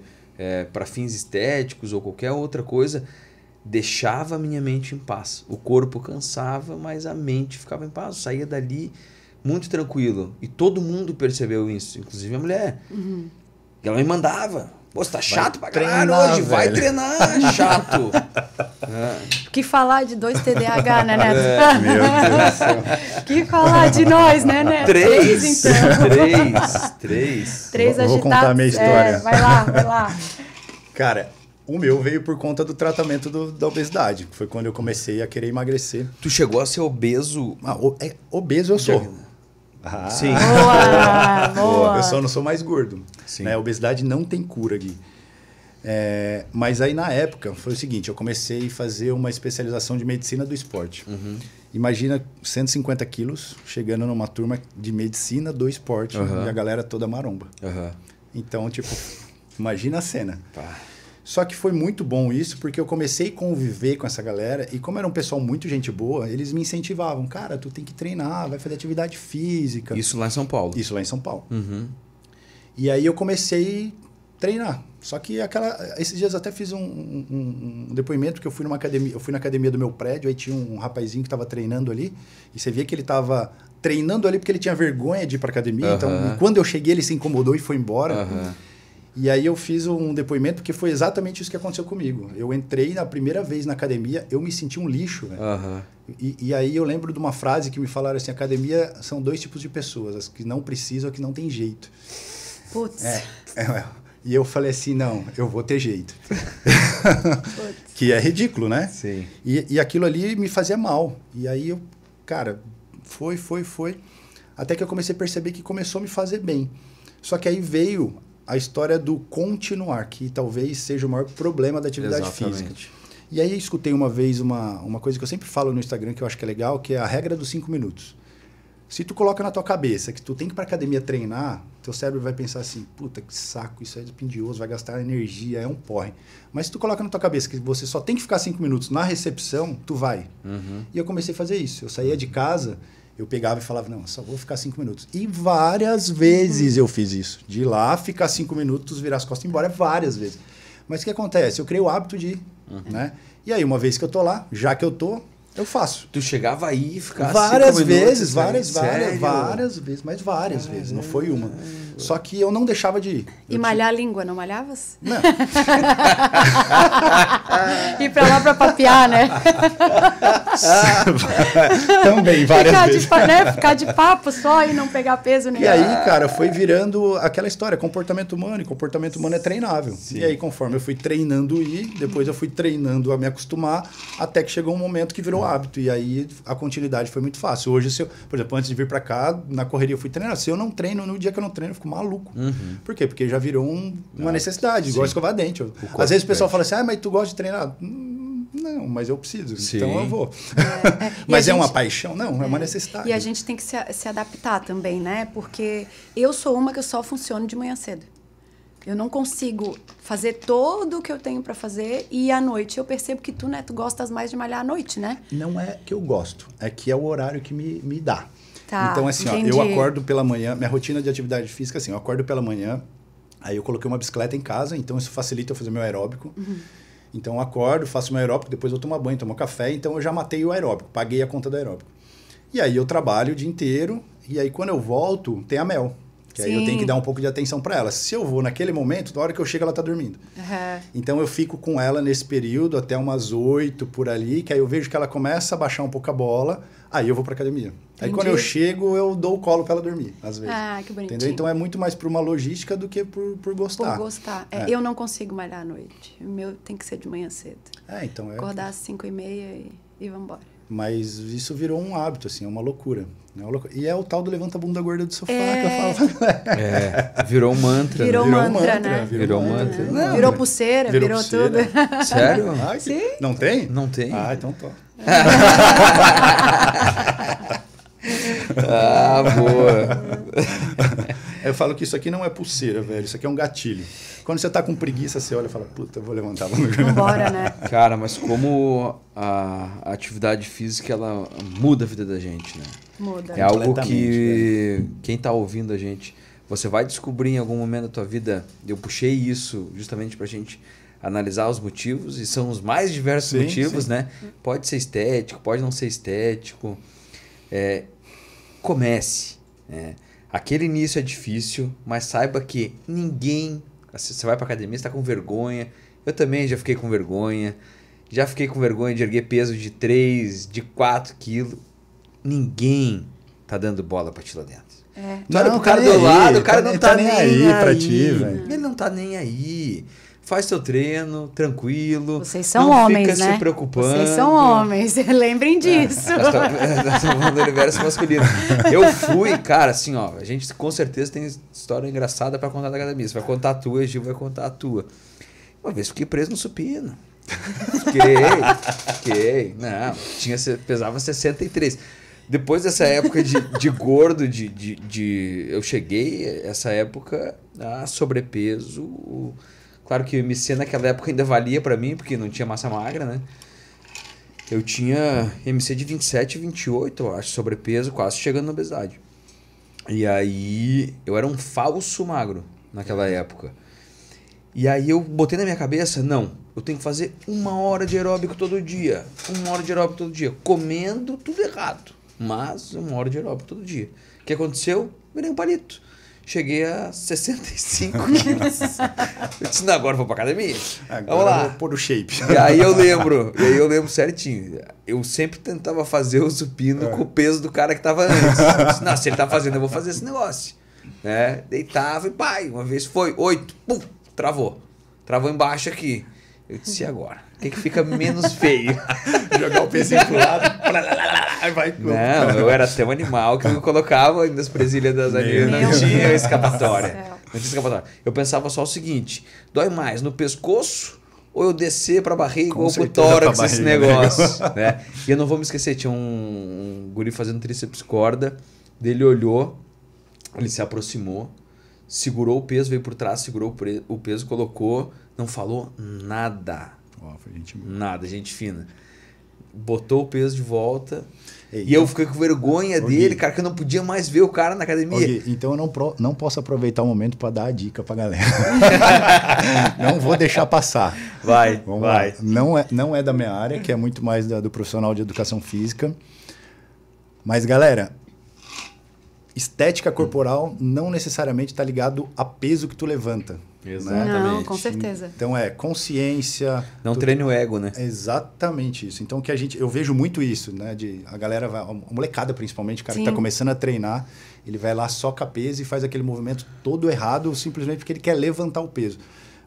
para fins estéticos ou qualquer outra coisa, deixava a minha mente em paz. O corpo cansava, mas a mente ficava em paz. Eu saía dali muito tranquilo. E todo mundo percebeu isso, inclusive a mulher. E ela me mandava. Pô, você tá chato pra caralho hoje. Vai treinar, chato. Que falar de 2 TDAH, né, Neto? Meu Deus do céu. Que falar de nós, né, Neto? 3, então. 3 agitados. Vou contar a minha história. Vai lá. Cara, o meu veio por conta do tratamento da obesidade. Foi quando eu comecei a querer emagrecer. Tu chegou a ser obeso? Obeso eu sou. Sim. Boa. Eu só não sou mais gordo. Sim. Né? A obesidade não tem cura, Gui. Mas aí, na época, foi o seguinte. Eu comecei a fazer uma especialização de medicina do esporte. Imagina 150 quilos chegando numa turma de medicina do esporte e a galera toda maromba. Então, tipo, imagina a cena. Só que foi muito bom isso, porque eu comecei a conviver com essa galera e como era um pessoal muito gente boa, eles me incentivavam. Cara, tu tem que treinar, vai fazer atividade física. Isso lá em São Paulo? Isso lá em São Paulo. E aí eu comecei a treinar. Só que esses dias até fiz um depoimento que eu fui numa academia. Eu fui na academia do meu prédio, aí tinha um rapazinho que estava treinando ali. E você via que ele estava treinando ali porque ele tinha vergonha de ir para academia. Então, quando eu cheguei, ele se incomodou e foi embora. E aí eu fiz um depoimento, porque foi exatamente isso que aconteceu comigo. Eu entrei na primeira vez na academia, eu me senti um lixo, velho. Aham. E aí eu lembro de uma frase que me falaram assim, academia são 2 tipos de pessoas, as que não precisam e as que não têm jeito. Putz. E eu falei assim, não, eu vou ter jeito. Que é ridículo, né? Sim. E aquilo ali me fazia mal. E aí eu, cara, foi. Até que eu comecei a perceber que começou a me fazer bem. Só que aí veio a história do continuar, que talvez seja o maior problema da atividade física. E aí eu escutei uma vez uma coisa que eu sempre falo no Instagram, que eu acho que é legal, que é a regra dos 5 minutos. Se tu coloca na tua cabeça que tu tem que ir pra academia treinar, teu cérebro vai pensar assim, puta, que saco, isso é dispendioso, vai gastar energia, é um porre. Mas se tu coloca na tua cabeça que você só tem que ficar 5 minutos na recepção, tu vai. E eu comecei a fazer isso. Eu saía de casa, eu pegava e falava, não, só vou ficar 5 minutos. E várias vezes eu fiz isso. De ir lá, ficar 5 minutos, virar as costas e ir embora, várias vezes. Mas o que acontece? Eu criei o hábito de ir, né? E aí, uma vez que eu tô lá, já que eu tô, eu faço. Tu chegava aí e ficava várias 5 vezes, minutos, várias vezes, mas várias vezes, não foi uma. Só que eu não deixava de ir. E malhar a língua, não malhavas? Não. Ir pra lá pra papear, né? Também, várias vezes. Ficar de papo só e não pegar peso nenhum. E aí, cara, foi virando aquela história, comportamento humano, e comportamento humano é treinável. Sim. E aí, conforme eu fui treinando depois eu fui treinando a me acostumar, até que chegou um momento que virou hábito. E aí, a continuidade foi muito fácil. Hoje, por exemplo, antes de vir pra cá, na correria eu fui treinar. Se eu não treino, no dia que eu não treino, eu fico maluco. Por quê? Porque já virou uma necessidade, igual escovar dente. Às vezes o pessoal fala assim, mas tu gosta de treinar? Não, mas eu preciso, então eu vou. Mas é uma paixão? Não, é uma necessidade. E a gente tem que se adaptar também, né? Porque eu sou uma que eu só funciono de manhã cedo. Eu não consigo fazer tudo o que eu tenho para fazer e à noite eu percebo que tu gostas mais de malhar à noite, né? Não é que eu gosto, é que é o horário que me dá. Tá, então, assim, ó, eu acordo pela manhã, minha rotina de atividade física, assim, eu acordo pela manhã, aí eu coloquei uma bicicleta em casa, então isso facilita eu fazer meu aeróbico. Então, eu acordo, faço meu aeróbico, depois eu tomo banho, tomo café, então eu já matei o aeróbico, paguei a conta do aeróbico. E aí eu trabalho o dia inteiro, e aí quando eu volto, tem a Mel. Que aí eu tenho que dar um pouco de atenção para ela. Se eu vou naquele momento, na hora que eu chego, ela tá dormindo. Então eu fico com ela nesse período até umas 8 por ali, que aí eu vejo que ela começa a baixar um pouco a bola, aí eu vou pra academia. Entendi. Aí quando eu chego, eu dou o colo para ela dormir, às vezes. Ah, que bonitinho. Entendeu? Então é muito mais por uma logística do que por gostar. Por gostar. Eu não consigo malhar à noite. O meu tem que ser de manhã cedo. Então acordar às 5h30 e vambora. Mas isso virou um hábito, assim, é uma loucura. E é o tal do levanta a bunda gorda do sofá que eu falo. Virou um mantra. Virou mantra, né? Virou mantra. Não, virou pulseira, virou tudo. Sério? Sim. Não tem? Não tem. Ah, então tô. Boa. Eu falo que isso aqui não é pulseira, velho. Isso aqui é um gatilho. Quando você tá com preguiça, você olha e fala, puta, eu vou levantar a bunda gorda. Vambora, né? Cara, mas como a atividade física, ela muda a vida da gente, né? Muda. É algo que quem tá ouvindo a gente, você vai descobrir em algum momento da tua vida. Eu puxei isso justamente pra gente analisar os motivos, e são os mais diversos motivos, né? Pode ser estético, pode não ser estético. Comece. Aquele início é difícil, mas saiba que ninguém... Você vai pra academia, você tá com vergonha. Eu também já fiquei com vergonha. Já fiquei com vergonha de erguer peso de 3, de 4 quilos. Ninguém tá dando bola pra ti lá dentro. Tu olha pro cara do lado, o cara não tá nem aí pra ti, velho. Ele não tá nem aí. Faz teu treino, tranquilo. Vocês são não homens, fica né? se preocupando. Vocês são homens, lembrem disso. Nós estamos falando do universo masculino. Eu fui, cara, assim, ó, a gente com certeza tem história engraçada pra contar da academia. Você vai contar a tua, a Gil vai contar a tua. Uma vez fiquei preso no supino. Fiquei. Não, pesava 63. Depois dessa época de gordo, eu cheguei, essa época, a sobrepeso. Claro que o MC naquela época ainda valia pra mim, porque não tinha massa magra, né? Eu tinha MC de 27, 28, eu acho, sobrepeso, quase chegando na obesidade. E aí, eu era um falso magro naquela época. E aí eu botei na minha cabeça, não, eu tenho que fazer 1 hora de aeróbico todo dia. 1 hora de aeróbico todo dia. Comendo tudo errado, mas 1 hora de aeróbico todo dia. O que aconteceu? Virei um palito. cheguei a 65 quilos. Eu disse, não, agora eu vou pra academia. Vamos lá. Eu vou pôr o shape. E aí eu lembro certinho. Eu sempre tentava fazer o supino com o peso do cara que tava antes. Eu disse, não, se ele tá fazendo, eu vou fazer esse negócio. Né? Deitava e pai, uma vez foi 8, pum, travou. Travou embaixo aqui. Eu disse, e agora? O que fica menos feio? Jogar o pezinho pro lado. Vai. Não, eu era até um animal que eu colocava nas presilhas das amigas. Não tinha escapatória. Não tinha escapatória. Eu pensava só o seguinte: dói mais no pescoço ou eu descer pra barriga ou pro tórax esse negócio? Né? E eu não vou me esquecer, tinha um guri fazendo tríceps corda, dele olhou, ele se aproximou, segurou o peso, veio por trás, segurou o peso, colocou, não falou nada. Foi gente boa. Nada, gente fina. Botou o peso de volta. E eu fiquei com vergonha dele, cara, que eu não podia mais ver o cara na academia. Gui, então eu não posso aproveitar o momento para dar a dica pra galera. Não vou deixar passar. Vai. Não é da minha área, que é muito mais do profissional de educação física. Mas, galera, estética corporal não necessariamente está ligado a peso que tu levanta. Exatamente. Não, com certeza. Então consciência. Não treine o ego, né? Exatamente isso. Então eu vejo muito isso, né? A galera vai, a molecada principalmente, o cara que está começando a treinar, ele vai lá, soca peso e faz aquele movimento todo errado, simplesmente porque ele quer levantar o peso.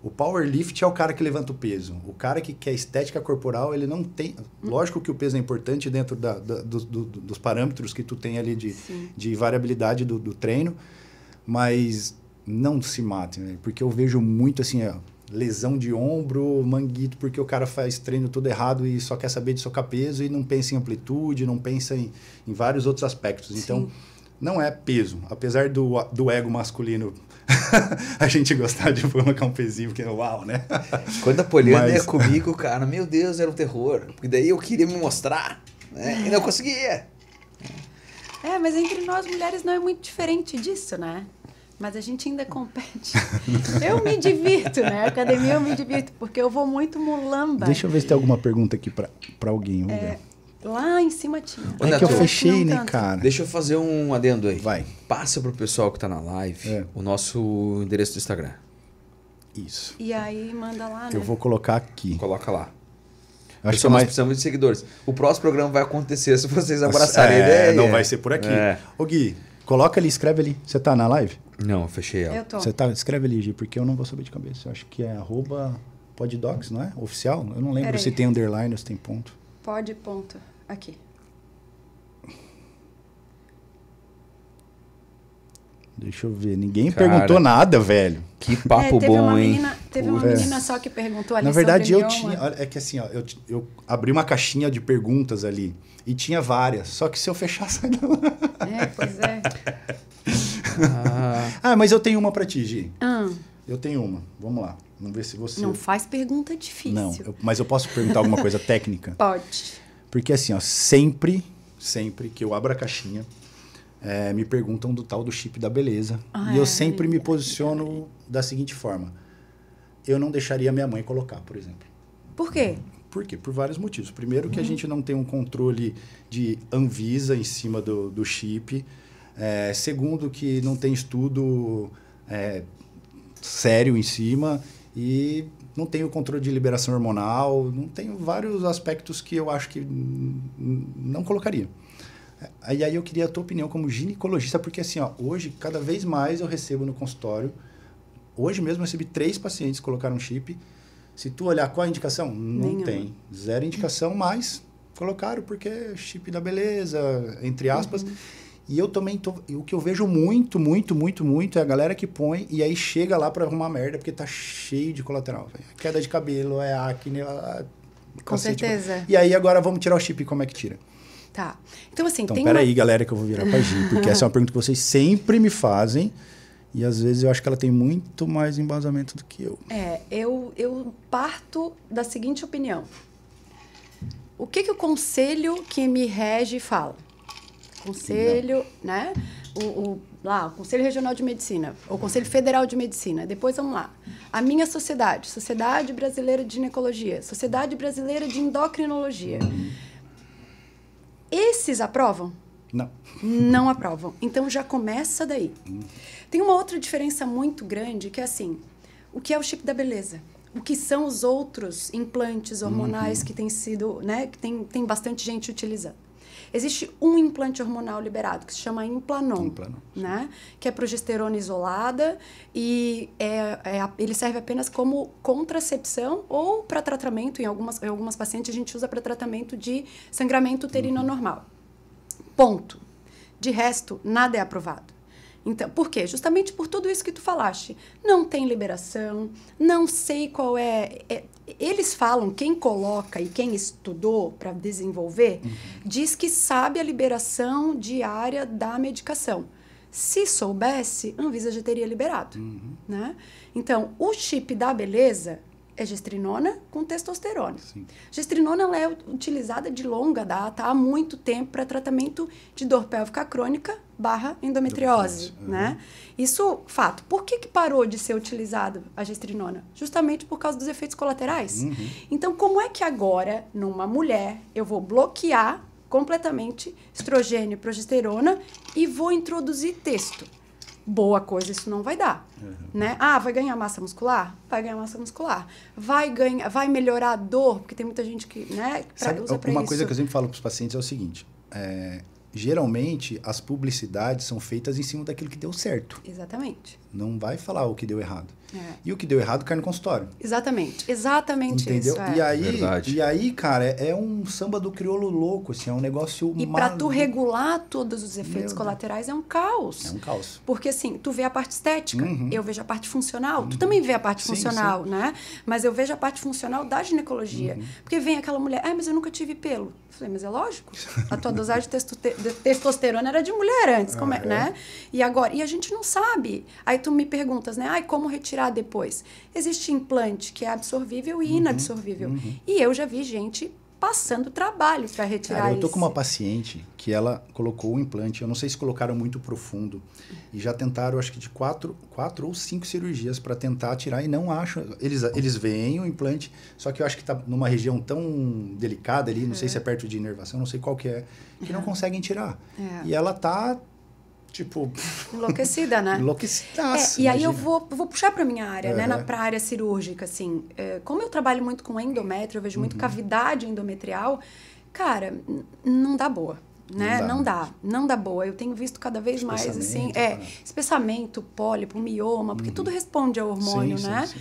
O powerlift é o cara que levanta o peso. O cara que quer estética corporal, ele não tem... Lógico que o peso é importante dentro dos parâmetros que tu tem ali de variabilidade do treino, mas não se matem, né? Porque eu vejo muito assim, lesão de ombro, manguito, porque o cara faz treino tudo errado e só quer saber de socar peso e não pensa em amplitude, não pensa em vários outros aspectos. Então, não é peso. Apesar do ego masculino a gente gostar de colocar um pezinho, porque uau, né? Quando a Poliana ia comigo, cara, meu Deus, era um terror. Porque daí eu queria me mostrar, né? E não conseguia. Mas entre nós mulheres não é muito diferente disso, né? Mas a gente ainda compete. Eu me divirto, né? Academia eu me divirto, porque eu vou muito mulamba. Deixa eu ver se tem alguma pergunta aqui pra alguém. Vamos ver. Lá em cima tinha. É que eu fechei, né, cara? Deixa eu fazer um adendo aí. Vai. Passa pro pessoal que tá na live o nosso endereço do Instagram. Isso. E aí manda lá, né? Eu vou colocar aqui. Coloca lá. Acho que nós precisamos de seguidores. O próximo programa vai acontecer se vocês abraçarem a ideia. Não vai ser por aqui. Ô Gui, coloca ali, escreve ali. Você tá na live? Não, eu fechei ela. Eu tô. Escreve ali, Gi, porque eu não vou saber de cabeça. Eu acho que é @poddocs, não é? Oficial? Eu não lembro se tem underline ou se tem ponto. Pode, ponto. Aqui. Deixa eu ver. Ninguém perguntou nada, velho. Que papo bom, hein? Teve uma menina só que perguntou ali. Na verdade, eu tinha... É que assim, eu abri uma caixinha de perguntas ali. E tinha várias. Só que se eu fechar, sai da lá. Pois é. Mas eu tenho uma pra ti, Gi. Eu tenho uma. Vamos lá. Vamos ver se você... Não faz pergunta difícil. Não, mas eu posso perguntar alguma coisa técnica? Pode. Porque assim, sempre que eu abro a caixinha, me perguntam do tal do chip da beleza. E eu sempre me posiciono da seguinte forma. Eu não deixaria minha mãe colocar, por exemplo. Por quê? Por quê? Por vários motivos. Primeiro que a gente não tem um controle de Anvisa em cima do chip. Segundo que não tem estudo sério em cima. E não tem o controle de liberação hormonal. Não tem vários aspectos que eu acho que não colocaria. Aí eu queria a tua opinião como ginecologista, porque assim, hoje, cada vez mais eu recebo no consultório. Hoje mesmo eu recebi 3 pacientes que colocaram chip. Se tu olhar qual a indicação, não tem. 0 indicação, mas colocaram porque chip da beleza, entre aspas. E eu também o que eu vejo muito é a galera que põe e aí chega lá pra arrumar merda porque tá cheio de colateral. Queda de cabelo, acne. Com certeza. E aí agora vamos tirar o chip, como é que tira? Tá. Então assim, tem peraí, galera, que eu vou virar pra Gi, porque essa é uma pergunta que vocês sempre me fazem. E às vezes eu acho que ela tem muito mais embasamento do que eu. Eu parto da seguinte opinião. O que o conselho que me rege fala? Conselho, né? O Conselho Regional de Medicina, o Conselho Federal de Medicina. Depois, vamos lá. A minha sociedade, Sociedade Brasileira de Ginecologia, Sociedade Brasileira de Endocrinologia. Esses aprovam? Não. Não aprovam. Então já começa daí. Tem uma outra diferença muito grande que é assim, o que é o chip da beleza? O que são os outros implantes hormonais que têm sido, né, que tem bastante gente utilizando. Existe um implante hormonal liberado, que se chama Implanon, né? Que é progesterona isolada e ele serve apenas como contracepção ou para tratamento, em algumas pacientes a gente usa para tratamento de sangramento uterino anormal. Ponto. De resto, nada é aprovado. Então, por quê? Justamente por tudo isso que tu falaste. Não tem liberação, não sei qual eles falam, quem coloca e quem estudou para desenvolver, diz que sabe a liberação diária da medicação. Se soubesse, a Anvisa já teria liberado. Né? Então, o chip da beleza é gestrinona com testosterona. Sim. Gestrinona ela é utilizada de longa data, há muito tempo, para tratamento de dor pélvica crônica / endometriose. Né? Isso, fato. Por que parou de ser utilizado a gestrinona? Justamente por causa dos efeitos colaterais. Então, como é que agora, numa mulher, eu vou bloquear completamente estrogênio e progesterona e vou introduzir testo? Boa coisa isso não vai dar, né? Ah, vai ganhar massa muscular? Vai ganhar massa muscular. Vai melhorar a dor, porque tem muita gente que, né, usa para isso. Uma coisa que eu sempre falo para os pacientes é o seguinte, geralmente as publicidades são feitas em cima daquilo que deu certo. Exatamente. Não vai falar o que deu errado. E o que deu errado cai no consultório. Exatamente Entendeu? isso. E aí, cara, é um samba do crioulo louco, assim, é um negócio E para tu regular todos os efeitos colaterais é um caos. É um caos. Porque assim, tu vê a parte estética, eu vejo a parte funcional, tu também vê a parte funcional, né? Mas eu vejo a parte funcional da ginecologia. Porque vem aquela mulher, mas eu nunca tive pelo. Eu falei, mas é lógico, a tua dosagem de testosterona era de mulher antes, né? E agora, e a gente não sabe. Aí tu me perguntas, né? Como retirar depois? Existe implante que é absorvível e inabsorvível. E eu já vi gente passando trabalho para retirar isso. Eu tô com uma paciente que ela colocou o implante, eu não sei se colocaram muito profundo, e já tentaram, acho que de 4 ou 5 cirurgias para tentar tirar e não acham. Eles veem o implante, só que eu acho que tá numa região tão delicada ali, não sei se é perto de inervação, não sei qual que é, que não conseguem tirar. E ela tá tipo... enlouquecida, né? Enlouquecidaça. E aí eu vou puxar para minha área, né? Para a área cirúrgica, assim. Como eu trabalho muito com endométrio, eu vejo muito cavidade endometrial, cara, não dá boa. Né? Não dá boa. Eu tenho visto cada vez mais, assim, espessamento, pólipo, mioma, porque tudo responde ao hormônio, né? Sim.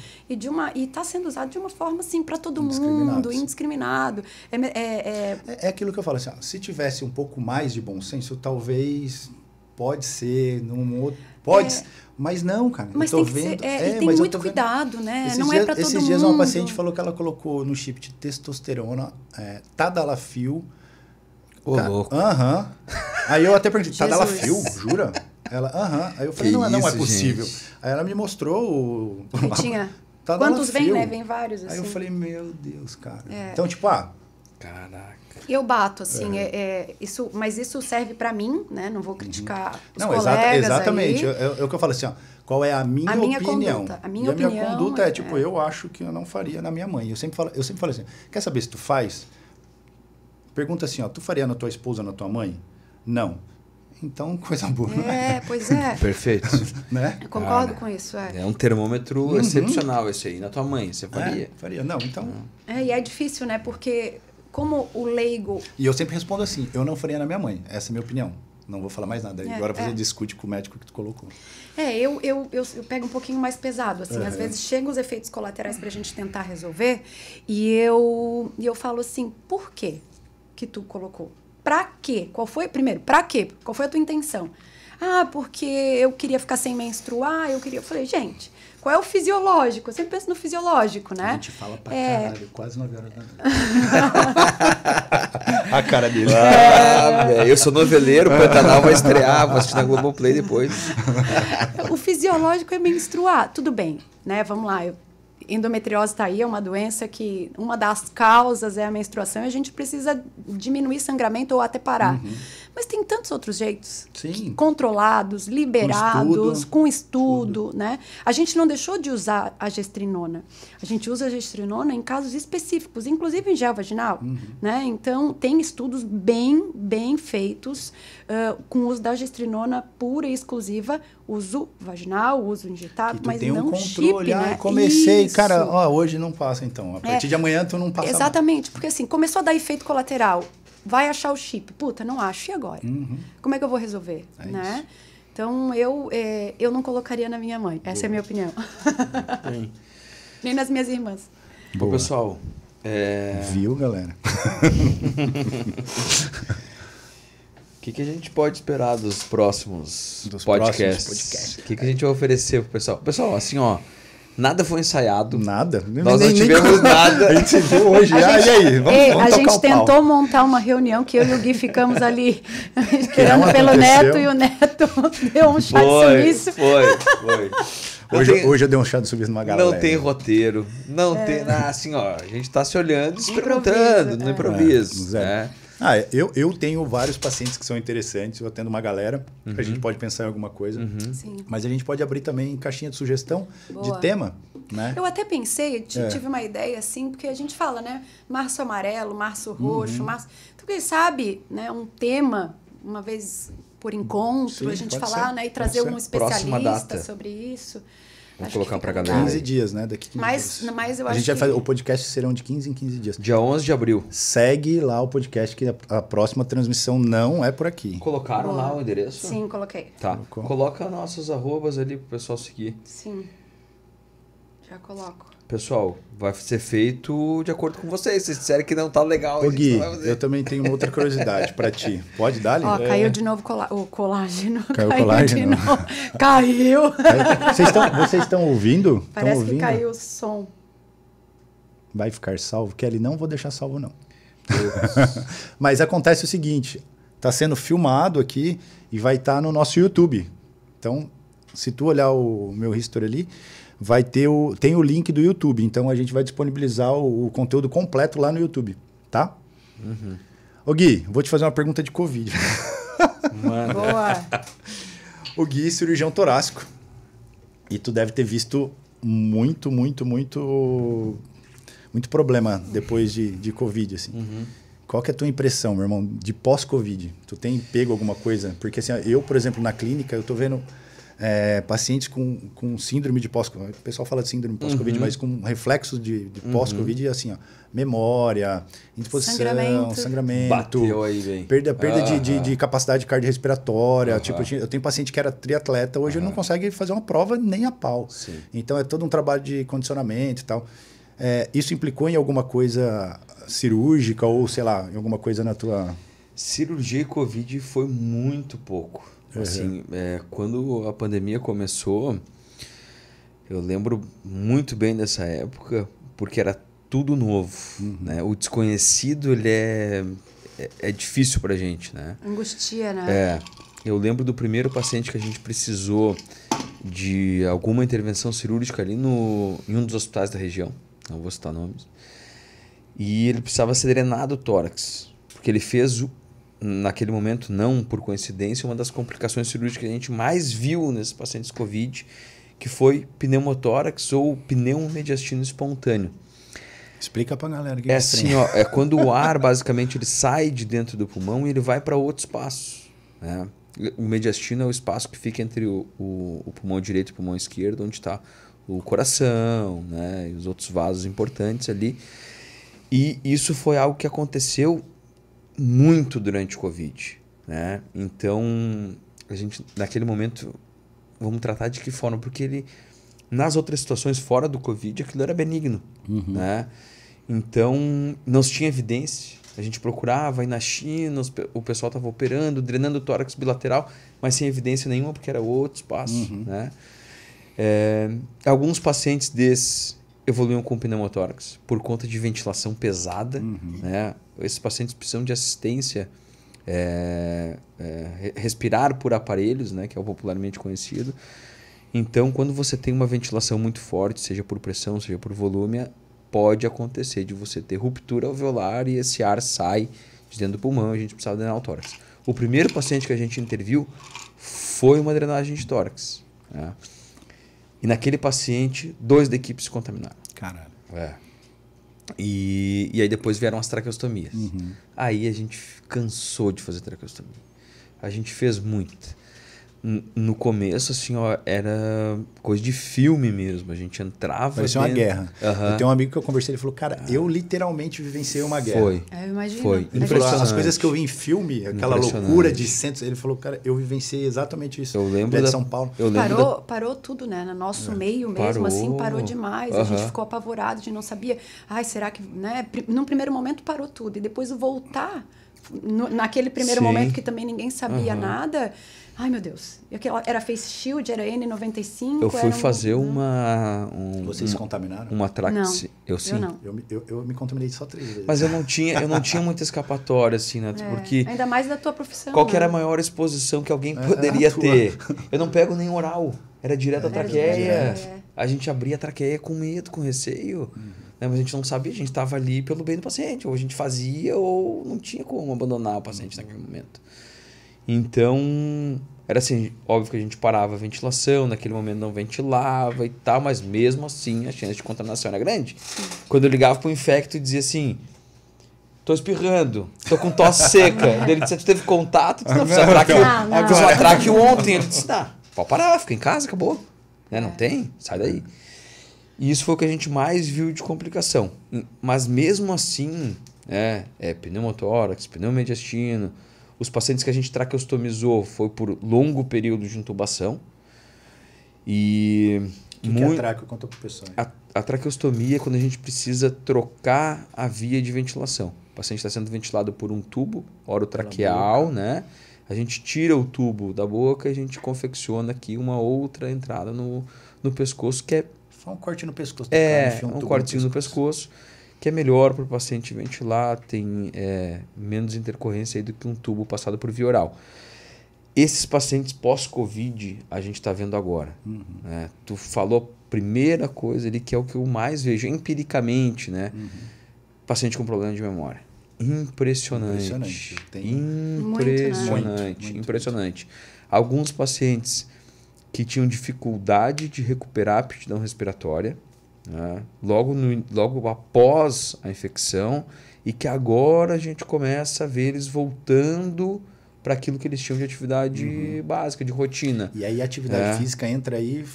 E tá sendo usado de uma forma, assim, para todo mundo, indiscriminado. É aquilo que eu falo, assim, se tivesse um pouco mais de bom senso, talvez... Pode ser, mas não, cara. Mas eu tô tem vendo. Que ser, tem muito cuidado, né? Não é para todo mundo. Esses dias uma paciente falou que ela colocou no chip de testosterona Tadalafil. Ô, louco. Aí eu até perguntei, Tadalafil? Jura? Ela, Aí eu falei, não é possível. Gente. Aí ela me mostrou o... tinha... Quantos vem, né? Vem vários, assim. Aí eu falei, meu Deus, cara. Então, tipo, caraca. Eu bato, assim, mas isso serve para mim, né? Não vou criticar os colegas. Exatamente. É o que eu falo assim, ó, qual é a minha opinião? Conduta. A minha conduta é, tipo, eu acho que eu não faria na minha mãe. Eu sempre falo assim, quer saber se tu faz? Pergunta assim, ó, tu faria na tua esposa, na tua mãe? Não. Então, coisa boa. Pois é. Perfeito. Né? Eu concordo com isso. É um termômetro excepcional esse aí. Na tua mãe, você faria? Faria. Não, então... E é difícil, né? Porque... Como o leigo... E eu sempre respondo assim, eu não faria na minha mãe. Essa é a minha opinião. Não vou falar mais nada. Agora você discute com o médico que tu colocou. Eu pego um pouquinho mais pesado, assim. Às vezes chegam os efeitos colaterais pra gente tentar resolver e eu falo assim, por quê que tu colocou? Pra quê? Primeiro, pra quê? Qual foi a tua intenção? Porque eu queria ficar sem menstruar, eu falei, gente... Qual é o fisiológico? Eu sempre penso no fisiológico, né? A gente fala pra caralho, quase 9 horas da noite. A cara dele. Eu sou noveleiro, o Pantanal vai estrear, vou assistir na Globoplay depois. O fisiológico é menstruar. Tudo bem, né? Vamos lá, endometriose está aí, é uma doença que uma das causas é a menstruação e a gente precisa diminuir sangramento ou até parar. Mas tem tantos outros jeitos. Sim. Controlados, liberados, com estudo, né? A gente não deixou de usar a gestrinona. A gente usa a gestrinona em casos específicos, inclusive em gel vaginal, né? Então, tem estudos bem feitos com o uso da gestrinona pura e exclusiva, uso vaginal, uso injetável, mas tem não um controle. chip, né? Comecei, Isso. cara, hoje não passa então. A partir de amanhã tu não passa mais. Exatamente, porque assim, começou a dar efeito colateral. Vai achar o chip. Puta, não acho. E agora? Como é que eu vou resolver? Né? Isso. Então, eu não colocaria na minha mãe. Essa é a minha opinião. Nem nas minhas irmãs. Bom, pessoal... Viu, galera? O que a gente pode esperar dos próximos podcasts? O que a gente vai oferecer pro pessoal? Pessoal, assim, ó... Nada foi ensaiado. Nada. Nós não tivemos nada. A gente se viu hoje. E aí? Vamos a gente tocar o pau. tentou montar uma reunião que eu e o Gui ficamos ali esperando não pelo aconteceu. Neto e o Neto deu um chá de sumiço. Foi. Hoje eu dei um chá de sumiço numa galera. Não tem roteiro. Não tem nada. Assim, ó, a gente tá se olhando e se Improviso, perguntando no improviso. Zero. Né? Eu tenho vários pacientes que são interessantes, eu atendo uma galera, a gente pode pensar em alguma coisa, Sim. mas a gente pode abrir também caixinha de sugestão Boa. de tema, né? Eu até pensei, tive uma ideia assim, porque a gente fala, né? Março amarelo, março roxo, março... Então, quem sabe, né? Um tema, uma vez por encontro, Sim, a gente pode falar, ser, né? E pode trazer ser. um Próxima data. especialista sobre isso. Vamos Acho colocar que pra fica galera. legal. 15 dias, né? Daqui 15 Mas dias. eu A acho gente vai que... fazer, o podcast serão de 15 em 15 dias. Dia 11 de abril. Segue lá o podcast que a próxima transmissão não é por aqui. Colocaram lá o endereço? Sim, coloquei. Tá. Colocou. Coloca nossos arrobas ali pro pessoal seguir. Sim. Já coloco. Pessoal, vai ser feito de acordo com vocês. Vocês disserem que não tá legal. Ô a gente Gui, não vai fazer. eu também tenho uma outra curiosidade pra ti. Pode dar, Ó, Lívia? caiu de novo o colágeno. Caiu o colágeno? de novo. Caiu. Vocês estão ouvindo? Tão Parece ouvindo? que caiu o som. Vai ficar salvo? Kelly, não vou deixar salvo, não. Mas acontece o seguinte, tá sendo filmado aqui e vai estar no nosso YouTube. Então, se tu olhar o meu history ali, vai ter tem o link do YouTube. Então, a gente vai disponibilizar o conteúdo completo lá no YouTube, tá? Ô Gui, vou te fazer uma pergunta de Covid. Mano. Boa. O Gui é cirurgião torácico. E tu deve ter visto muito problema depois de Covid, assim. Qual que é a tua impressão, meu irmão, de pós-Covid? Tu tem pego alguma coisa? Porque assim, eu, por exemplo, na clínica, eu tô vendo pacientes com síndrome de pós-Covid. O pessoal fala de síndrome pós-Covid, mas com reflexos de pós-Covid, assim, ó, memória, indisposição, sangramento. Bateu aí, velho. Perda de capacidade cardiorrespiratória. Tipo, eu tenho paciente que era triatleta, hoje ele não consegue fazer uma prova nem a pau. Sim. Então, é todo um trabalho de condicionamento e tal. Isso implicou em alguma coisa cirúrgica ou, sei lá, em alguma coisa na tua... Cirurgia e Covid foi muito pouco. Assim, quando a pandemia começou, eu lembro muito bem dessa época, porque era tudo novo. Né? O desconhecido, ele é difícil pra gente, né? Angustia, né? Eu lembro do primeiro paciente que a gente precisou de alguma intervenção cirúrgica ali em um dos hospitais da região, não vou citar nomes, e ele precisava ser drenado o tórax, porque ele fez, naquele momento, não por coincidência, uma das complicações cirúrgicas que a gente mais viu nesses pacientes COVID, que foi pneumotórax ou pneumomediastino espontâneo. Explica pra galera. Que assim, ó, é quando o ar, basicamente, ele sai de dentro do pulmão e ele vai para outro espaço, né? O mediastino é o espaço que fica entre o pulmão direito e o pulmão esquerdo, onde está o coração, né? E os outros vasos importantes ali. E isso foi algo que aconteceu muito durante o Covid, né? Então, a gente, naquele momento, vamos tratar de que forma? Porque nas outras situações fora do Covid, aquilo era benigno, né? Então, não se tinha evidência. A gente procurava, e na China o pessoal estava operando, drenando o tórax bilateral, mas sem evidência nenhuma, porque era outro espaço, né? Alguns pacientes desses evoluíam com pneumotórax por conta de ventilação pesada, né? Esses pacientes precisam de assistência, respirar por aparelhos, né? Que é o popularmente conhecido. Então, quando você tem uma ventilação muito forte, seja por pressão, seja por volume, pode acontecer de você ter ruptura alveolar e esse ar sai de dentro do pulmão, a gente precisava drenar o tórax. O primeiro paciente que a gente interviu foi uma drenagem de tórax. Né? E naquele paciente, 2 da equipe se contaminaram. Caralho. E aí depois vieram as traqueostomias. Aí a gente cansou de fazer traqueostomia. A gente fez muito. No começo, assim, ó, era coisa de filme mesmo. A gente entrava. Parecia uma guerra. Uhum. Eu tenho um amigo que eu conversei, ele falou, cara, eu literalmente vivenciei uma guerra. Foi. Eu imagino. Foi. Ele falou, as coisas que eu vi em filme, aquela loucura de centros, ele falou, cara, eu vivenciei exatamente isso. Eu lembro de São Paulo. Eu lembro Parou tudo, né? No nosso meio mesmo, Parou. assim, parou demais. A gente ficou apavorado, a gente não sabia. Ai, será que, né? Num primeiro momento parou tudo. E depois voltar, naquele primeiro momento que também ninguém sabia nada. Ai, meu Deus. Era face shield, era N95. Eu fui fazer Vocês se contaminaram? Uma trax. Não, eu sim. não. Eu me contaminei só 3 vezes. Mas eu não tinha muita escapatória, assim, né? Porque Ainda mais da tua profissão. qual que era a maior exposição que alguém poderia ter? Eu não pego nem oral. Era direto a traqueia. A gente abria a traqueia com medo, com receio. Né? Mas a gente não sabia, a gente estava ali pelo bem do paciente. Ou a gente fazia ou não tinha como abandonar o paciente naquele momento. Então, era assim, óbvio que a gente parava a ventilação, naquele momento não ventilava e tal, mas mesmo assim a chance de contaminação era grande. Quando eu ligava pro infecto e dizia assim, tô espirrando, tô com tosse seca. Ele disse, tu teve contato? Eu disse, não, fiz um atraque ontem. Ele disse, pode parar, fica em casa, acabou. Né? Não tem? Sai daí. E isso foi o que a gente mais viu de complicação. Mas mesmo assim, pneumotórax, pneumodiastino, os pacientes que a gente traqueostomizou foi por longo período de intubação. E O que é traqueo? Conta pro pessoal. A traqueostomia é quando a gente precisa trocar a via de ventilação. O paciente está sendo ventilado por um tubo orotraqueal, né? A gente tira o tubo da boca e a gente confecciona aqui uma outra entrada no pescoço, que é... Só um corte no pescoço. Um cortezinho no pescoço, que é melhor para o paciente ventilar, tem menos intercorrência aí do que um tubo passado por via oral. Esses pacientes pós-Covid, a gente está vendo agora. Né? Tu falou a primeira coisa ali, que é o que eu mais vejo empiricamente, né? Paciente com problema de memória. Impressionante. Impressionante. Alguns pacientes que tinham dificuldade de recuperar a aptidão respiratória, né? Logo após a infecção, e que agora a gente começa a ver eles voltando para aquilo que eles tinham de atividade básica, de rotina. E aí a atividade física entra aí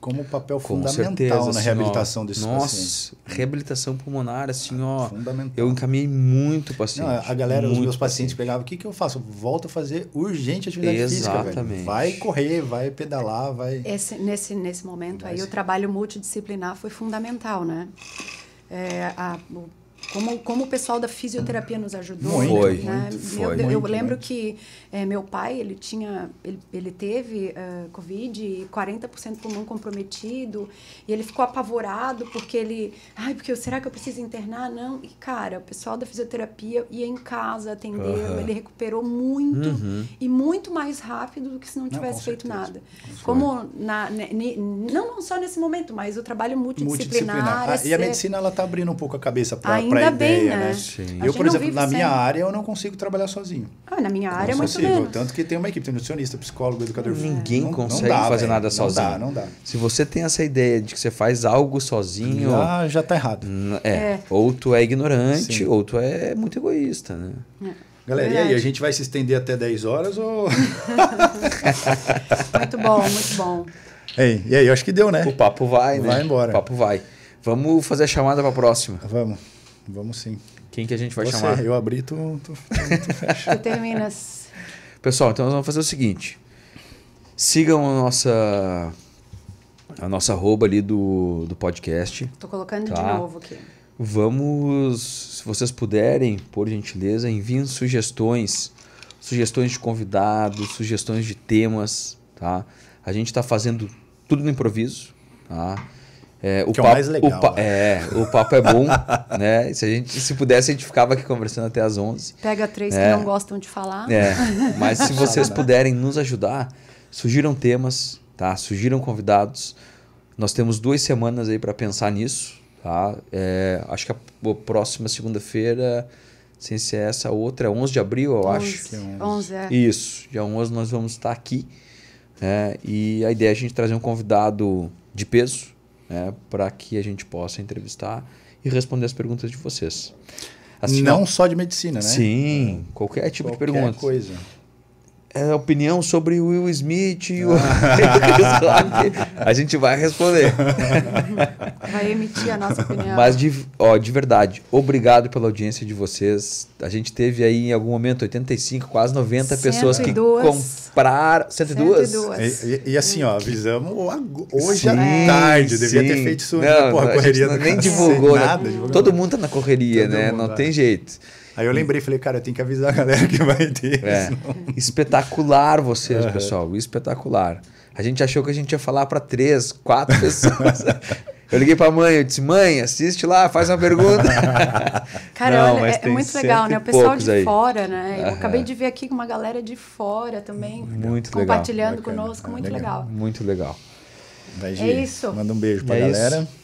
como papel fundamental certeza, na reabilitação desses pacientes. Reabilitação pulmonar, assim, fundamental. Eu encaminhei muito paciente. Não, a galera, os meus pacientes pegavam, o que eu faço? Volto a fazer urgente atividade física, velho. Vai correr, vai pedalar, vai... Nesse momento aí, o trabalho multidisciplinar foi fundamental, né? Como o pessoal da fisioterapia nos ajudou. Eu lembro que meu pai, ele teve Covid e 40% pulmão comprometido, e ele ficou apavorado porque será que eu preciso internar? Não. E, cara, o pessoal da fisioterapia ia em casa, atendeu, ele recuperou muito e muito mais rápido do que se não tivesse feito nada. Como não só nesse momento, mas o trabalho multidisciplinar. E a medicina, ela tá abrindo um pouco a cabeça para Ainda bem, ideia, né? Eu, por exemplo, na minha área, eu não consigo trabalhar sozinho. Na minha área, muito menos. Tanto que tem uma equipe, tem nutricionista, psicólogo, educador físico. Ninguém consegue fazer nada sozinho. Não dá. Se você tem essa ideia de que você faz algo sozinho... Já tá errado. Ou tu é ignorante, ou tu é muito egoísta, né? Galera, e aí? A gente vai se estender até 10 horas ou... Muito bom, muito bom. E aí, eu acho que deu, né? O papo vai, né? Vai embora. O papo vai. Vamos fazer a chamada para a próxima. Vamos sim. Quem que a gente vai chamar? Eu abri, tu fecha. Tu terminas. Pessoal, então nós vamos fazer o seguinte. Sigam a nossa arroba ali do podcast. Tô colocando de novo aqui. Vamos, se vocês puderem, por gentileza, enviem sugestões de convidados, sugestões de temas, tá? A gente está fazendo tudo no improviso, tá? O papo, é o mais legal. O papo é bom, né? Se pudesse, a gente ficava aqui conversando até às 11. Pega 3 que não gostam de falar. Mas se vocês puderem nos ajudar, sugiram temas, tá? Sugiram convidados. Nós temos 2 semanas aí para pensar nisso, tá? Acho que a próxima segunda-feira, sem ser essa, a outra é 11 de abril, eu acho. 11, é. Isso, dia 11 nós vamos estar aqui. E a ideia é a gente trazer um convidado de peso, para que a gente possa entrevistar e responder as perguntas de vocês. Assim, não só de medicina, né? Sim, qualquer tipo de pergunta. Qualquer coisa. A opinião sobre o Will Smith e o... a gente vai responder. Vai emitir a nossa opinião. Mas, de verdade, obrigado pela audiência de vocês. A gente teve aí, em algum momento, 85, quase 90 pessoas que compraram... 102? E assim, ó, avisamos hoje à tarde. Devia ter feito isso na correria. Nem divulgou, nada. Todo mundo tá na correria, né? Não tem jeito. Aí eu lembrei, falei, cara, eu tenho que avisar a galera que vai ter. Espetacular vocês, pessoal. Espetacular. A gente achou que a gente ia falar para 3, 4 pessoas. Eu liguei pra mãe, eu disse, mãe, assiste lá, faz uma pergunta. Cara, olha, é muito legal, né? O pessoal de fora, né? Eu acabei de ver aqui com uma galera de fora também. Muito compartilhando legal. Conosco, muito legal. Muito legal. Vai, isso. Manda um beijo pra galera. Isso.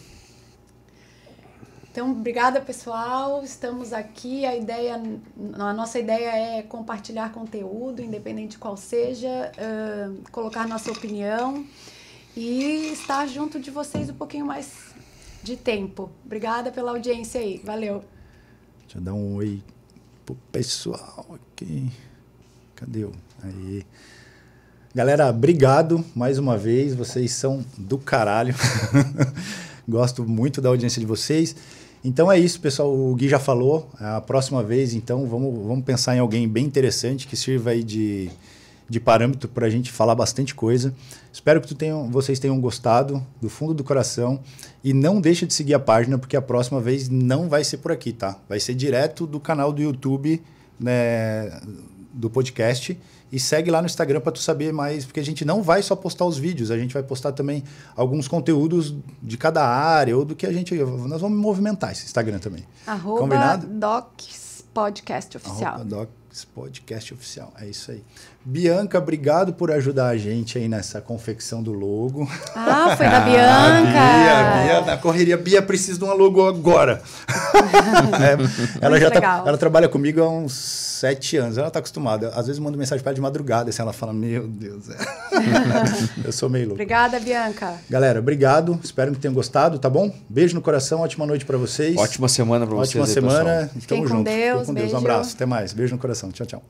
Então, obrigada, pessoal. Estamos aqui. A nossa ideia é compartilhar conteúdo, independente de qual seja, colocar nossa opinião e estar junto de vocês um pouquinho mais de tempo. Obrigada pela audiência aí. Valeu. Deixa eu dar um oi pro pessoal aqui. Cadê eu? Aí. Galera, obrigado mais uma vez. Vocês são do caralho. Gosto muito da audiência de vocês. Então é isso, pessoal. O Gui já falou. A próxima vez, então, vamos pensar em alguém bem interessante que sirva aí de parâmetro para a gente falar bastante coisa. Espero que vocês tenham gostado do fundo do coração. E não deixa de seguir a página, porque a próxima vez não vai ser por aqui, tá? Vai ser direto do canal do YouTube, né, do podcast. E segue lá no Instagram para tu saber mais, porque a gente não vai só postar os vídeos, a gente vai postar também alguns conteúdos de cada área ou do que a gente... Nós vamos movimentar esse Instagram também. @Docs Podcast Oficial. Docs Podcast Oficial, é isso aí. Bianca, obrigado por ajudar a gente aí nessa confecção do logo. Ah, foi da Bianca! A Bia, na correria. Bia, precisa de uma logo agora. Ela trabalha comigo há uns 7 anos, ela tá acostumada. Às vezes eu mando mensagem para ela de madrugada, assim, ela fala, meu Deus, eu sou meio louco. Obrigada, Bianca. Galera, obrigado, espero que tenham gostado, tá bom? Beijo no coração, ótima noite para vocês. Ótima semana para vocês. Ótima semana, tamo junto. Deus, Fiquem com Deus, um abraço, até mais, beijo no coração, tchau, tchau.